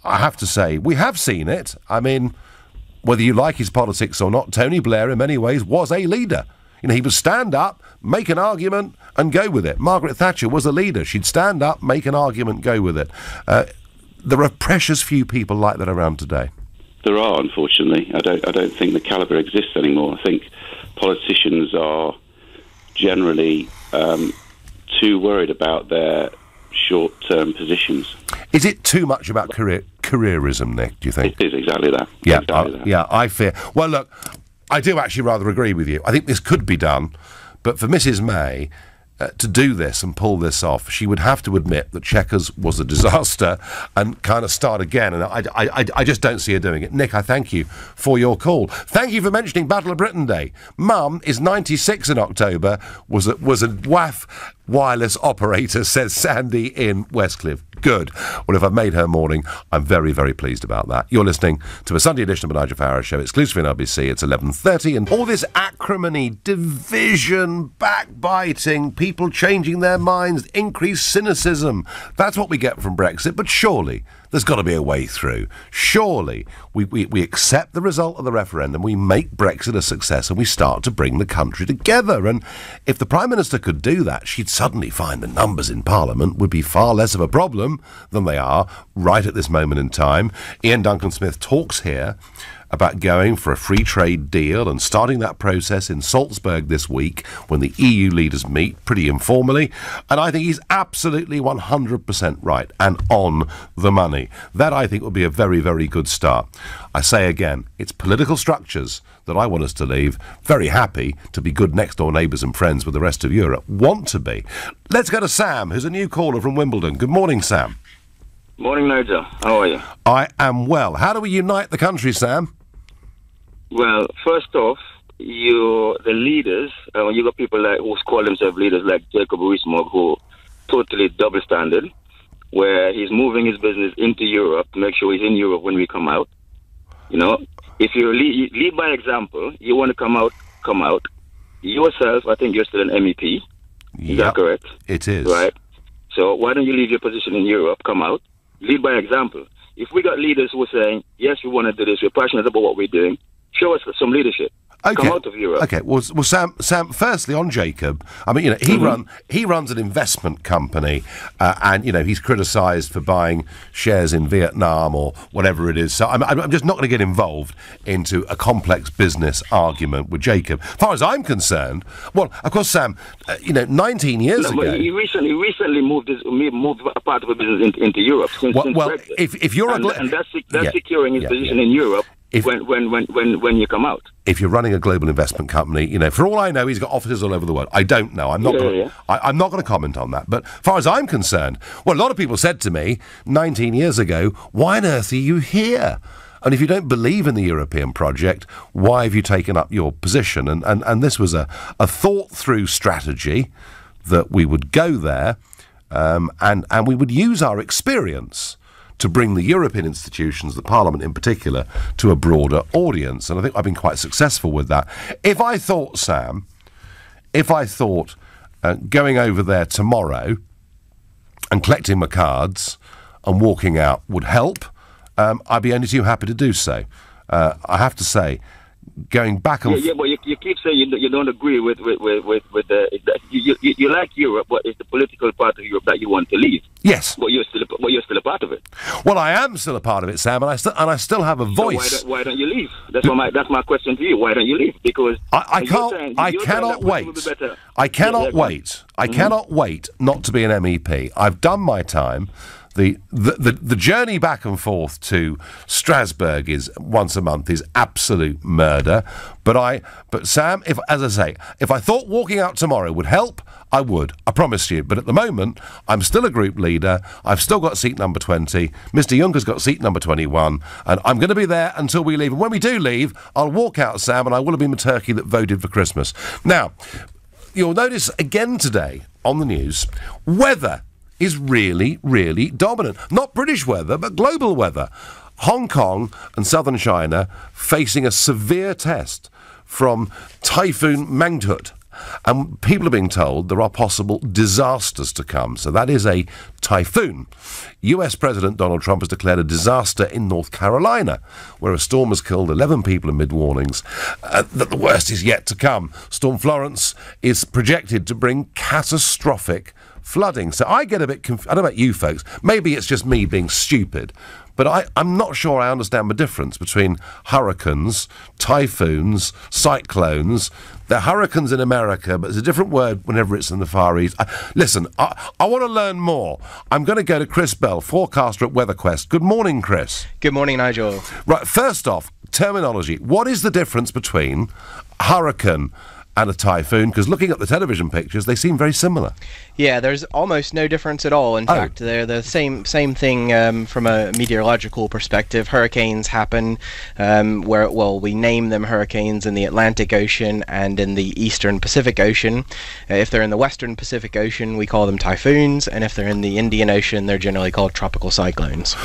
I have to say, we have seen it. I mean, whether you like his politics or not, Tony Blair in many ways was a leader. He would stand up, make an argument and go with it. Margaret Thatcher was a leader. She'd stand up, make an argument, go with it. There are precious few people like that around today. There are, unfortunately. I don't think the calibre exists anymore. I think politicians are generally too worried about their short-term positions. Is it too much about careerism, Nick, do you think? It is exactly that. Yeah, exactly that. Yeah, I fear. Well, look, I do actually rather agree with you. I think this could be done, but for Mrs May to do this and pull this off, she would have to admit that Chequers was a disaster and kind of start again, and I just don't see her doing it. Nick, I thank you for your call. Thank you for mentioning Battle of Britain Day. Mum is 96 in October, was a WAF wireless operator, says Sandy in Westcliff. Good. Well, if I've made her morning, I'm very, very pleased about that. You're listening to a Sunday edition of the Nigel Farage Show, exclusively on LBC. It's 11:30, and all this acrimony, division, backbiting, people changing their minds, increased cynicism. That's what we get from Brexit. But surely there's got to be a way through. Surely we accept the result of the referendum, we make Brexit a success, and we start to bring the country together. And if the Prime Minister could do that, she'd suddenly find the numbers in Parliament would be far less of a problem than they are right at this moment in time. Ian Duncan-Smith talks here about going for a free trade deal and starting that process in Salzburg this week when the EU leaders meet, pretty informally. And I think he's absolutely 100% right and on the money. That, I think, would be a very, very good start. I say again, it's political structures that I want us to leave. Very happy to be good next-door neighbours and friends with the rest of Europe. Want to be. Let's go to Sam, who's a new caller from Wimbledon. Good morning, Sam. Morning, Nigel. How are you? I am well. How do we unite the country, Sam? Well, first off, the leaders, when you got people who call themselves leaders like Jacob Rees-Mogg, who totally double standard, where he's moving his business into Europe to make sure he's in Europe when we come out. If you lead by example, you want to come out. Yourself, I think you're still an MEP. Is that correct? It is. Right. So why don't you leave your position in Europe, come out, lead by example. If we got leaders who are saying, yes, we want to do this, we're passionate about what we're doing, show us some leadership. Okay. Come out of Europe. Okay. Well, Sam. Firstly, on Jacob, I mean, he runs an investment company, and he's criticised for buying shares in Vietnam or whatever it is. So I'm just not going to get involved into a complex business argument with Jacob. As far as I'm concerned, well, of course, Sam, 19 years ago, but he recently moved a part of a business into Europe. Since Brexit. if you're and that's securing his position in Europe. When you come out, if you're running a global investment company, for all I know, he's got offices all over the world. I don't know. I'm not going to comment on that. But as far as I'm concerned, well, a lot of people said to me 19 years ago, "Why on earth are you here? And if you don't believe in the European project, why have you taken up your position?" And this was a thought-through strategy that we would go there, and we would use our experience to bring the European institutions, the Parliament in particular, to a broader audience. And I think I've been quite successful with that. If I thought, Sam, going over there tomorrow and collecting my cards and walking out would help, I'd be only too happy to do so. I have to say, going back and but you keep saying you don't agree with the you like Europe, but it's the political part of Europe that you want to leave. Yes, but you're still a part of it. Well, I am still a part of it, Sam, and I still have a voice. So why don't you leave? That's my question to you. Why don't you leave? Because I cannot wait. I cannot wait not to be an MEP. I've done my time. The journey back and forth to Strasbourg is once a month is absolute murder. But Sam, if I thought walking out tomorrow would help, I would. I promise you. But at the moment, I'm still a group leader. I've still got seat number 20. Mr. Juncker's got seat number 21, and I'm going to be there until we leave. And when we do leave, I'll walk out, Sam, and I will have been the turkey that voted for Christmas. Now, you'll notice again today on the news, weather is really, really dominant. Not British weather, but global weather. Hong Kong and southern China facing a severe test from Typhoon Mangkhut. And people are being told there are possible disasters to come. So that is a typhoon. US President Donald Trump has declared a disaster in North Carolina, where a storm has killed 11 people amid warnings that the worst is yet to come. Storm Florence is projected to bring catastrophic flooding. So I get a bit confused. I don't know about you folks. Maybe it's just me being stupid. But I'm not sure I understand the difference between hurricanes, typhoons, cyclones. They're hurricanes in America, but there's a different word whenever it's in the Far East. Listen, I want to learn more. I'm going to go to Chris Bell, forecaster at WeatherQuest. Good morning, Chris. Good morning, Nigel. Right, first off, terminology. What is the difference between hurricane and a typhoon? Because looking at the television pictures, they seem very similar. Yeah, there's almost no difference at all. In fact, they're the same thing from a meteorological perspective. Hurricanes happen we name them hurricanes in the Atlantic Ocean and in the Eastern Pacific Ocean. If they're in the Western Pacific Ocean, we call them typhoons, and if they're in the Indian Ocean, they're generally called tropical cyclones.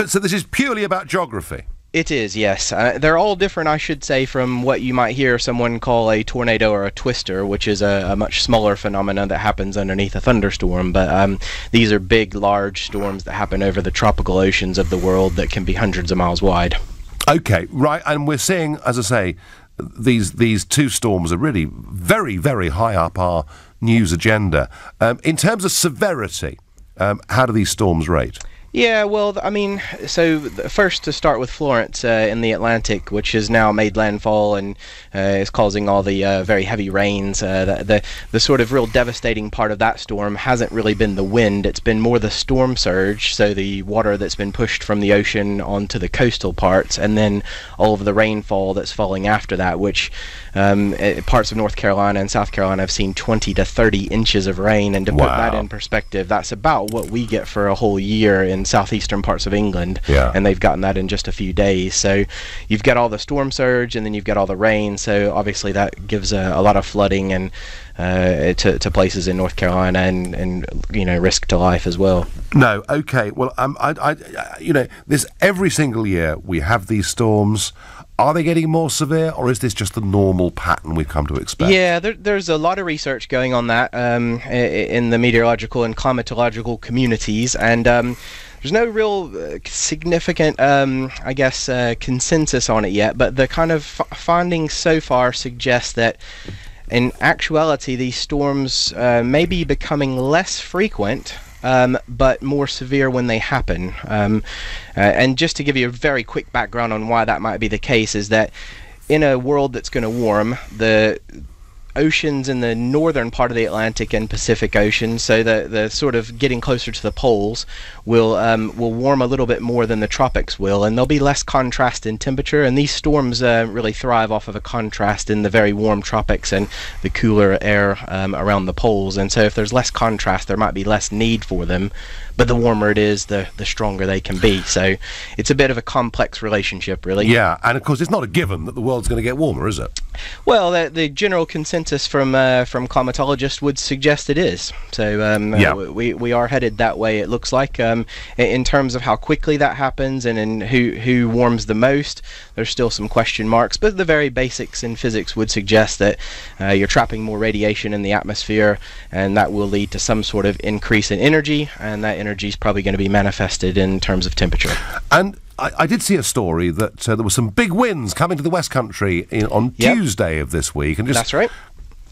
So this is purely about geography? It is, yes. They're all different, I should say, from what you might hear someone call a tornado or a twister, which is a much smaller phenomenon that happens underneath a thunderstorm. But these are big, large storms that happen over the tropical oceans of the world that can be hundreds of miles wide. Okay, right. And we're seeing, as I say, these two storms are really very, very high up our news agenda. In terms of severity, how do these storms rate? Yeah, well, I mean, so first to start with Florence in the Atlantic, which has now made landfall and is causing all the very heavy rains. The sort of real devastating part of that storm hasn't really been the wind, it's been more the storm surge, so the water that's been pushed from the ocean onto the coastal parts, and then all of the rainfall that's falling after that, which parts of North Carolina and South Carolina have seen 20 to 30 inches of rain, and to put that in perspective, that's about what we get for a whole year in southeastern parts of England, and they've gotten that in just a few days. So you've got all the storm surge, and then you've got all the rain, so obviously that gives a lot of flooding and to places in North Carolina, and you know, risk to life as well. No, okay, well, this every single year we have these storms. Are they getting more severe, or is this just the normal pattern we've come to expect? Yeah, there's a lot of research going on that in the meteorological and climatological communities, and there's no real significant, consensus on it yet, but the kind of findings so far suggest that in actuality these storms may be becoming less frequent, but more severe when they happen. And just to give you a very quick background on why that might be the case is that in a world that's going to warm, the oceans in the northern part of the Atlantic and Pacific Ocean, so the sort of getting closer to the poles, will warm a little bit more than the tropics will, and there'll be less contrast in temperature, and these storms really thrive off of a contrast in the very warm tropics and the cooler air around the poles. And so if there's less contrast, there might be less need for them, but the warmer it is, the stronger they can be. So it's a bit of a complex relationship, really. Yeah, and of course it's not a given that the world's going to get warmer, is it? Well, the general consensus from climatologists would suggest it is. So we are headed that way, it looks like. In terms of how quickly that happens and in who warms the most, there's still some question marks, but the very basics in physics would suggest that you're trapping more radiation in the atmosphere, and that will lead to some sort of increase in energy, and that energy is probably going to be manifested in terms of temperature. And I did see a story that there were some big winds coming to the West Country on Tuesday of this week. And just that's right.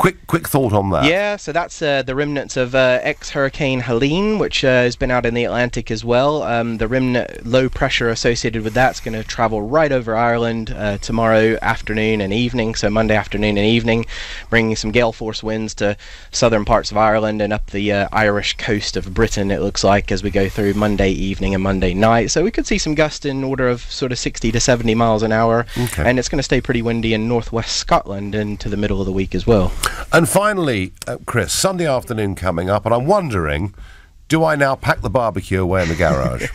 Quick thought on that. Yeah, so that's the remnants of ex-Hurricane Helene, which has been out in the Atlantic as well. The remnant low pressure associated with that's going to travel right over Ireland tomorrow afternoon and evening, so Monday afternoon and evening, bringing some gale force winds to southern parts of Ireland and up the Irish coast of Britain, it looks like, as we go through Monday evening and Monday night. So we could see some gusts in order of sort of 60 to 70 miles an hour, and it's going to stay pretty windy in northwest Scotland into the middle of the week as well. And finally, Chris, Sunday afternoon coming up, and I'm wondering, do I now pack the barbecue away in the garage?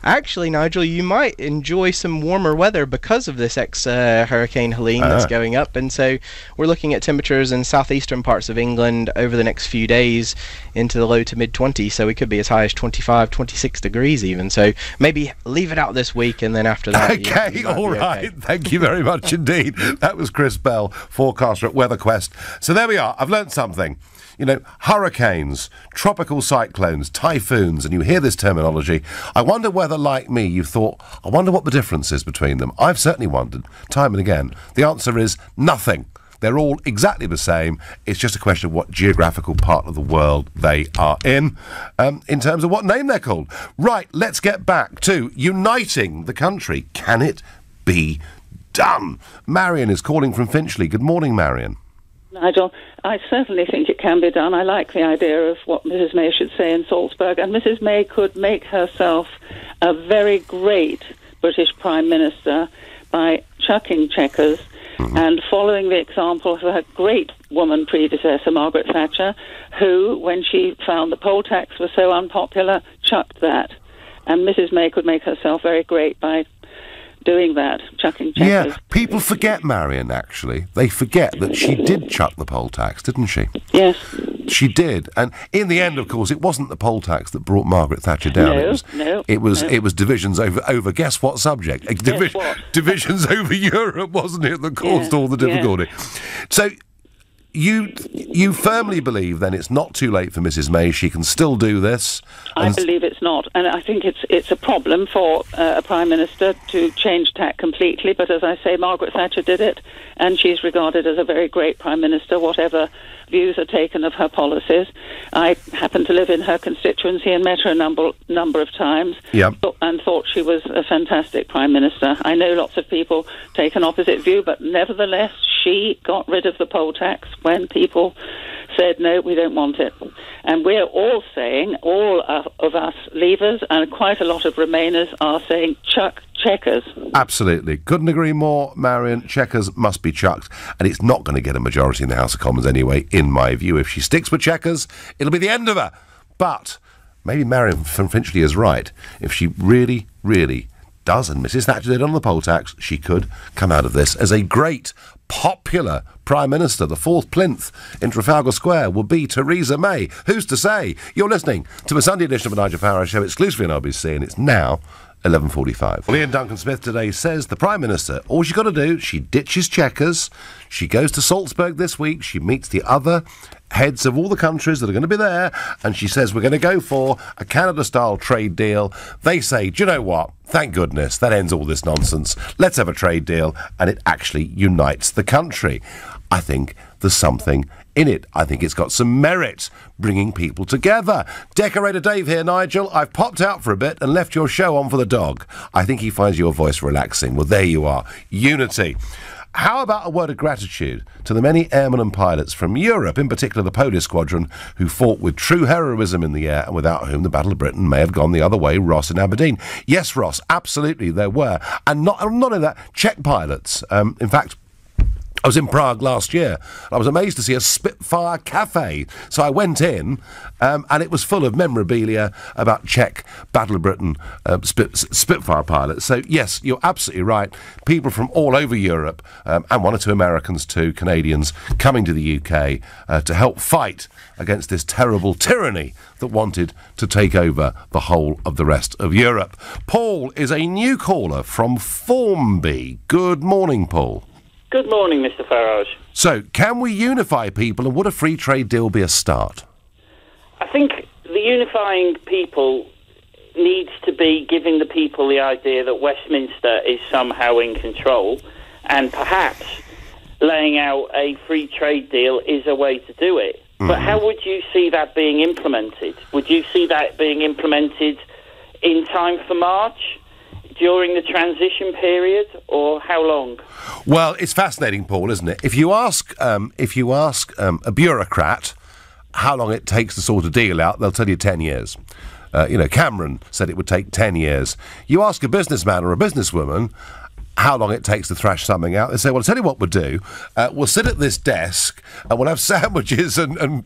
Actually, Nigel, you might enjoy some warmer weather because of this ex-Hurricane Helene that's going up. And so we're looking at temperatures in southeastern parts of England over the next few days into the low to mid-20s. So we could be as high as 25, 26 degrees even. So maybe leave it out this week, and then after that... Okay, all right. Okay. Thank you very much indeed. That was Chris Bell, forecaster at WeatherQuest. So there we are. I've learnt something. You know, hurricanes, tropical cyclones, typhoons, and you hear this terminology. I wonder whether, like me, you've thought, I wonder what the difference is between them. I've certainly wondered, time and again. The answer is nothing. They're all exactly the same. It's just a question of what geographical part of the world they are in terms of what name they're called. Right, let's get back to uniting the country. Can it be done? Marion is calling from Finchley. Good morning, Marion. Nigel, I certainly think it can be done. I like the idea of what Mrs May should say in Salzburg, and Mrs May could make herself a very great British Prime Minister by chucking Chequers and following the example of her great woman predecessor, Margaret Thatcher, who, when she found the poll tax was so unpopular, chucked that. And Mrs May could make herself very great by doing that, chucking Chequers. Yeah, people forget, Marion, actually. They forget that she did chuck the poll tax, didn't she? Yes. She did. And in the end, of course, it wasn't the poll tax that brought Margaret Thatcher down. It was divisions over guess what subject? Divisions over Europe, wasn't it, that caused all the difficulty. Yeah. So you firmly believe, then, it's not too late for Mrs May. She can still do this. I believe it's not, and I think it's a problem for a Prime Minister to change tack completely, but as I say, Margaret Thatcher did it, and she's regarded as a very great Prime Minister, whatever views are taken of her policies. I happen to live in her constituency and met her a number of times, and thought she was a fantastic Prime Minister. I know lots of people take an opposite view, but nevertheless, she got rid of the poll tax when people said, no, we don't want it. And we're all saying, all of us leavers and quite a lot of Remainers are saying, chuck Chequers. Absolutely. Couldn't agree more, Marion. Chequers must be chucked, and it's not going to get a majority in the House of Commons anyway, in my view. If she sticks with Chequers, it'll be the end of her. But maybe Marion from Finchley is right. If she really, really does, and Mrs Thatcher did on the poll tax, she could come out of this as a great, popular Prime Minister. The fourth plinth in Trafalgar Square will be Theresa May. Who's to say? You're listening to the Sunday edition of the Nigel Farage Show, exclusively on LBC, and it's now 11:45. Well, Ian Duncan-Smith today says the Prime Minister, all she's got to do, she ditches Chequers, she goes to Salzburg this week, she meets the other heads of all the countries that are going to be there, and she says we're going to go for a Canada-style trade deal. They say, do you know what? Thank goodness, that ends all this nonsense. Let's have a trade deal, and it actually unites the country. I think there's something in it. I think it's got some merit, bringing people together. Decorator Dave here, Nigel. I've popped out for a bit and left your show on for the dog. I think he finds your voice relaxing. Well, there you are. Unity. How about a word of gratitude to the many airmen and pilots from Europe, in particular the Polish squadron, who fought with true heroism in the air and without whom the Battle of Britain may have gone the other way, Ross in Aberdeen. Yes, Ross, absolutely, there were. And not only that, Czech pilots. In fact, I was in Prague last year. I was amazed to see a Spitfire cafe. So I went in, and it was full of memorabilia about Czech Battle of Britain Spitfire pilots. So, yes, you're absolutely right. People from all over Europe, and one or two Americans too, Canadians, coming to the UK to help fight against this terrible tyranny that wanted to take over the whole of the rest of Europe. Paul is a new caller from Formby. Good morning, Paul. Good morning, Mr. Farage. So, can we unify people, and would a free trade deal be a start? I think the unifying people needs to be giving the people the idea that Westminster is somehow in control, and perhaps laying out a free trade deal is a way to do it. But how would you see that being implemented? Would you see that being implemented in time for March, during the transition period, or how long? Well, it's fascinating, Paul, isn't it? If you ask a bureaucrat how long it takes to sort a deal out, they'll tell you 10 years. Cameron said it would take 10 years. You ask a businessman or a businesswoman how long it takes to thrash something out, they say, well, I'll tell you what we'll do. We'll sit at this desk and we'll have sandwiches and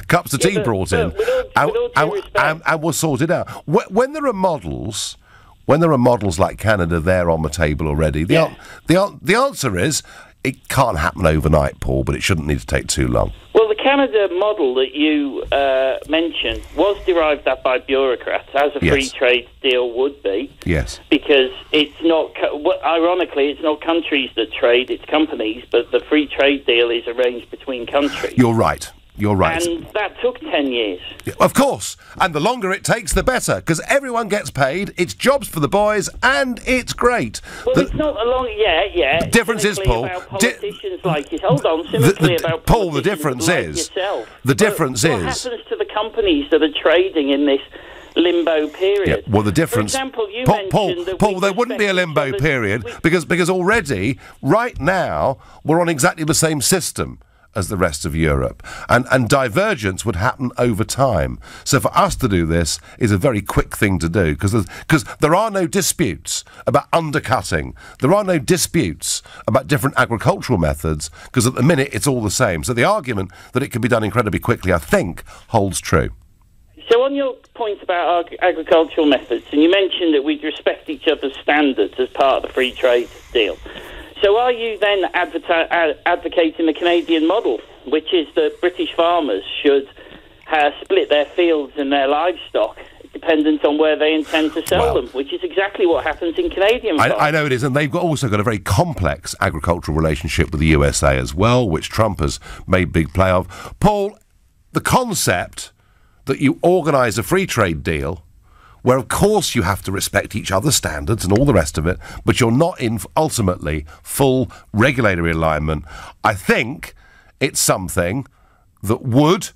cups of tea brought in, and we'll sort it out. When there are models like Canada there on the table already, the answer is it can't happen overnight, Paul, but it shouldn't need to take too long. Well, the Canada model that you mentioned was derived at by bureaucrats, as a free trade deal would be. Yes. Because it's not, ironically, it's not countries that trade, it's companies, but the free trade deal is arranged between countries. You're right. You're right. And that took 10 years. Of course. And the longer it takes, the better, because everyone gets paid, it's jobs for the boys, and it's great. Well, it's not a long... Yeah. The difference is, Paul... About politicians like you. Hold on, cynically about Paul, the difference like is... yourself. The difference What is... happens to the companies that are trading in this limbo period? Yeah, well, the difference... For example, you mentioned that... Paul, there wouldn't be a limbo period, because already, right now, we're on exactly the same system as the rest of Europe. And divergence would happen over time. So for us to do this is a very quick thing to do, because there are no disputes about undercutting. There are no disputes about different agricultural methods, because at the minute it's all the same. So the argument that it can be done incredibly quickly, I think, holds true. So on your point about agricultural methods, and you mentioned that we'd respect each other's standards as part of the free trade deal. So are you then advocating the Canadian model, which is that British farmers should split their fields and their livestock dependent on where they intend to sell them, which is exactly what happens in Canadian farms? I know it is, and they've also got a very complex agricultural relationship with the USA as well, which Trump has made big play of. Paul, the concept that you organise a free trade deal where, of course, you have to respect each other's standards and all the rest of it, but you're not in, ultimately, full regulatory alignment. I think it's something that would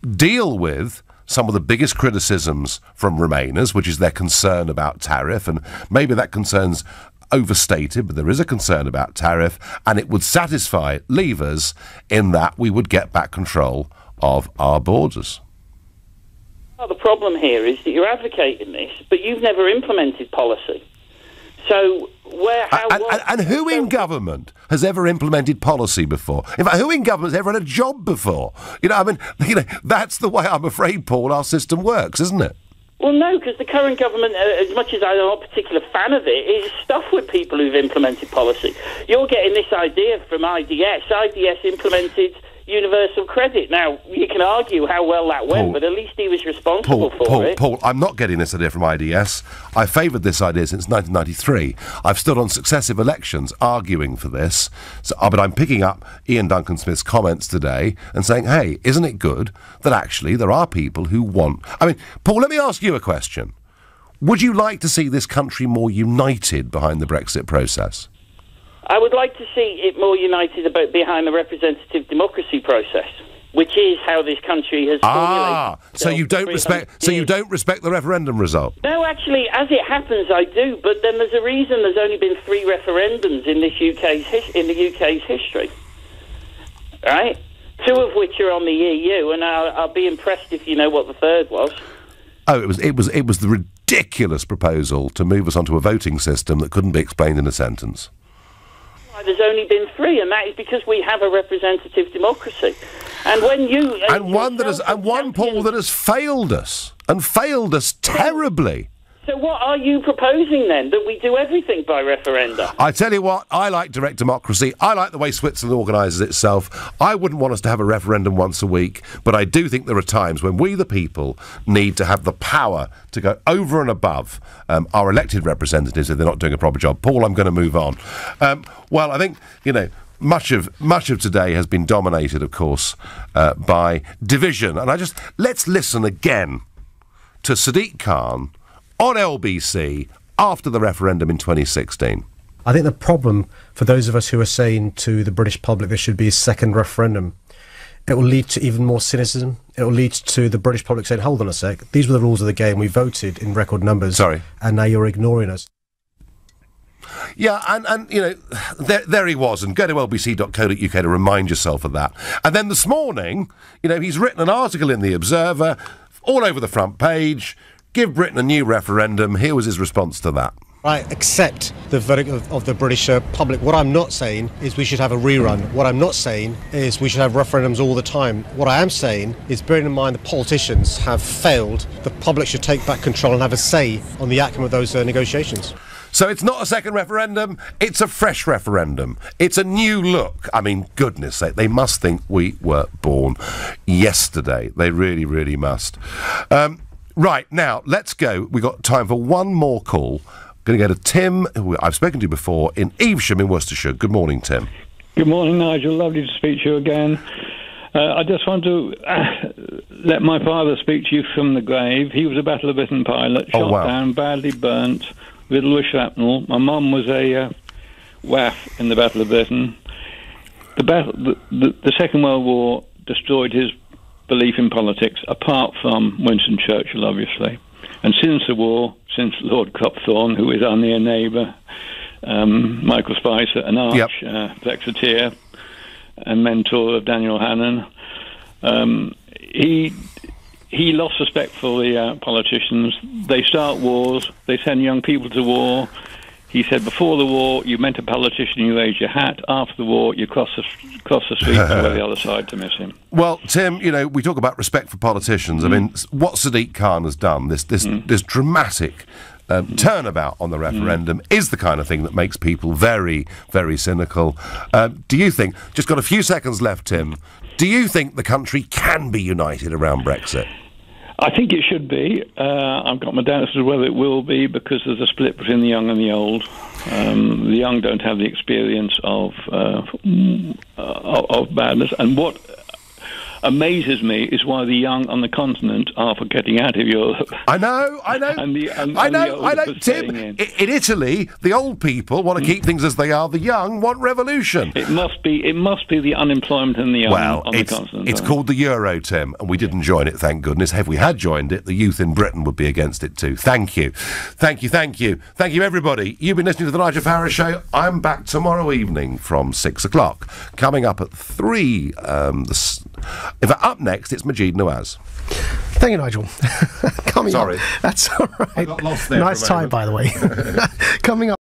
deal with some of the biggest criticisms from Remainers, which is their concern about tariff, and maybe that concern's overstated, but there is a concern about tariff, and it would satisfy Leavers in that we would get back control of our borders. Well, the problem here is that you're advocating this, but you've never implemented policy. So and who in government has ever implemented policy before? In fact, who in government has ever had a job before? That's the way, I'm afraid, Paul, our system works, isn't it? Well, no, because the current government, as much as I'm not a particular fan of it, is stuffed with people who've implemented policy. You're getting this idea from IDS. IDS implemented universal credit. Now, you can argue how well that went, Paul, but at least he was responsible for it. Paul, I'm not getting this idea from IDS. I favoured this idea since 1993. I've stood on successive elections arguing for this, but I'm picking up Ian Duncan Smith's comments today and saying, hey, isn't it good that actually there are people who want... I mean, Paul, let me ask you a question. Would you like to see this country more united behind the Brexit process? I would like to see it more united behind the representative democracy process, which is how this country has formulated. So you don't respect the referendum result? No, actually, as it happens, I do. But then there's a reason there's only been 3 referendums in this UK's history, right? 2 of which are on the EU, and I'll be impressed if you know what the third was. Oh, it was the ridiculous proposal to move us onto a voting system that couldn't be explained in a sentence. There's only been 3, and that is because we have a representative democracy. And when you one Paul that has failed us terribly. So what are you proposing then? That we do everything by referendum? I tell you what, I like direct democracy. I like the way Switzerland organises itself. I wouldn't want us to have a referendum once a week, but I do think there are times when we, the people, need to have the power to go over and above our elected representatives if they're not doing a proper job. Paul, I'm going to move on. Well, I think, much of today has been dominated, of course, by division. And let's listen again to Sadiq Khan on LBC after the referendum in 2016. I think the problem for those of us who are saying to the British public there should be a second referendum, it will lead to even more cynicism. It will lead to the British public saying, hold on a sec, these were the rules of the game, we voted in record numbers. Sorry. And now you're ignoring us. Yeah, and you know, there he was, and go to lbc.co.uk to remind yourself of that. And then this morning, you know, he's written an article in The Observer, all over the front page, give Britain a new referendum. Here was his response to that. I accept the verdict of the British public. What I'm not saying is we should have a rerun. What I'm not saying is we should have referendums all the time. What I am saying is, bearing in mind the politicians have failed, the public should take back control and have a say on the outcome of those negotiations. So it's not a second referendum, it's a fresh referendum. It's a new look. I mean, goodness sake, they must think we were born yesterday. They really, really must. Right, now, let's go. We've got time for one more call. Going to go to Tim, who I've spoken to before, in Evesham in Worcestershire. Good morning, Tim. Good morning, Nigel. Lovely to speak to you again. I just want to let my father speak to you from the grave. He was a Battle of Britain pilot, shot down, badly burnt, riddled with shrapnel. My mum was a WAF in the Battle of Britain. The Second World War destroyed his belief in politics, apart from Winston Churchill, obviously. And since the war, since Lord Copthorne, who is our near neighbour, Michael Spicer, an arch Brexiteer and mentor of Daniel Hannan, he lost respect for the politicians. They start wars, they send young people to war. He said, before the war, you met a politician, you raised your hat. After the war, you cross the street to the other side to miss him. Well, Tim, you know, we talk about respect for politicians. I mean, what Sadiq Khan has done, this dramatic turnabout on the referendum, is the kind of thing that makes people very, very cynical. Do you think, just got a few seconds left, Tim, do you think the country can be united around Brexit? I think it should be. I've got my doubts as to whether it will be, because there's a split between the young and the old. The young don't have the experience of badness. And what amazes me is why the young on the continent are for getting out of Europe. I know. Tim, in Italy, the old people want to keep things as they are. The young want revolution. It must be the unemployment in the young on the continent. It's called the Euro, Tim, and we didn't join it, thank goodness. If we had joined it, the youth in Britain would be against it too. Thank you, everybody. You've been listening to the Nigel Farage Show. I'm back tomorrow evening from 6 o'clock. Coming up at 3. Up next, it's Majid Nawaz. Thank you, Nigel. Sorry. That's all right. I got lost there. Nice time, by the way. Coming up.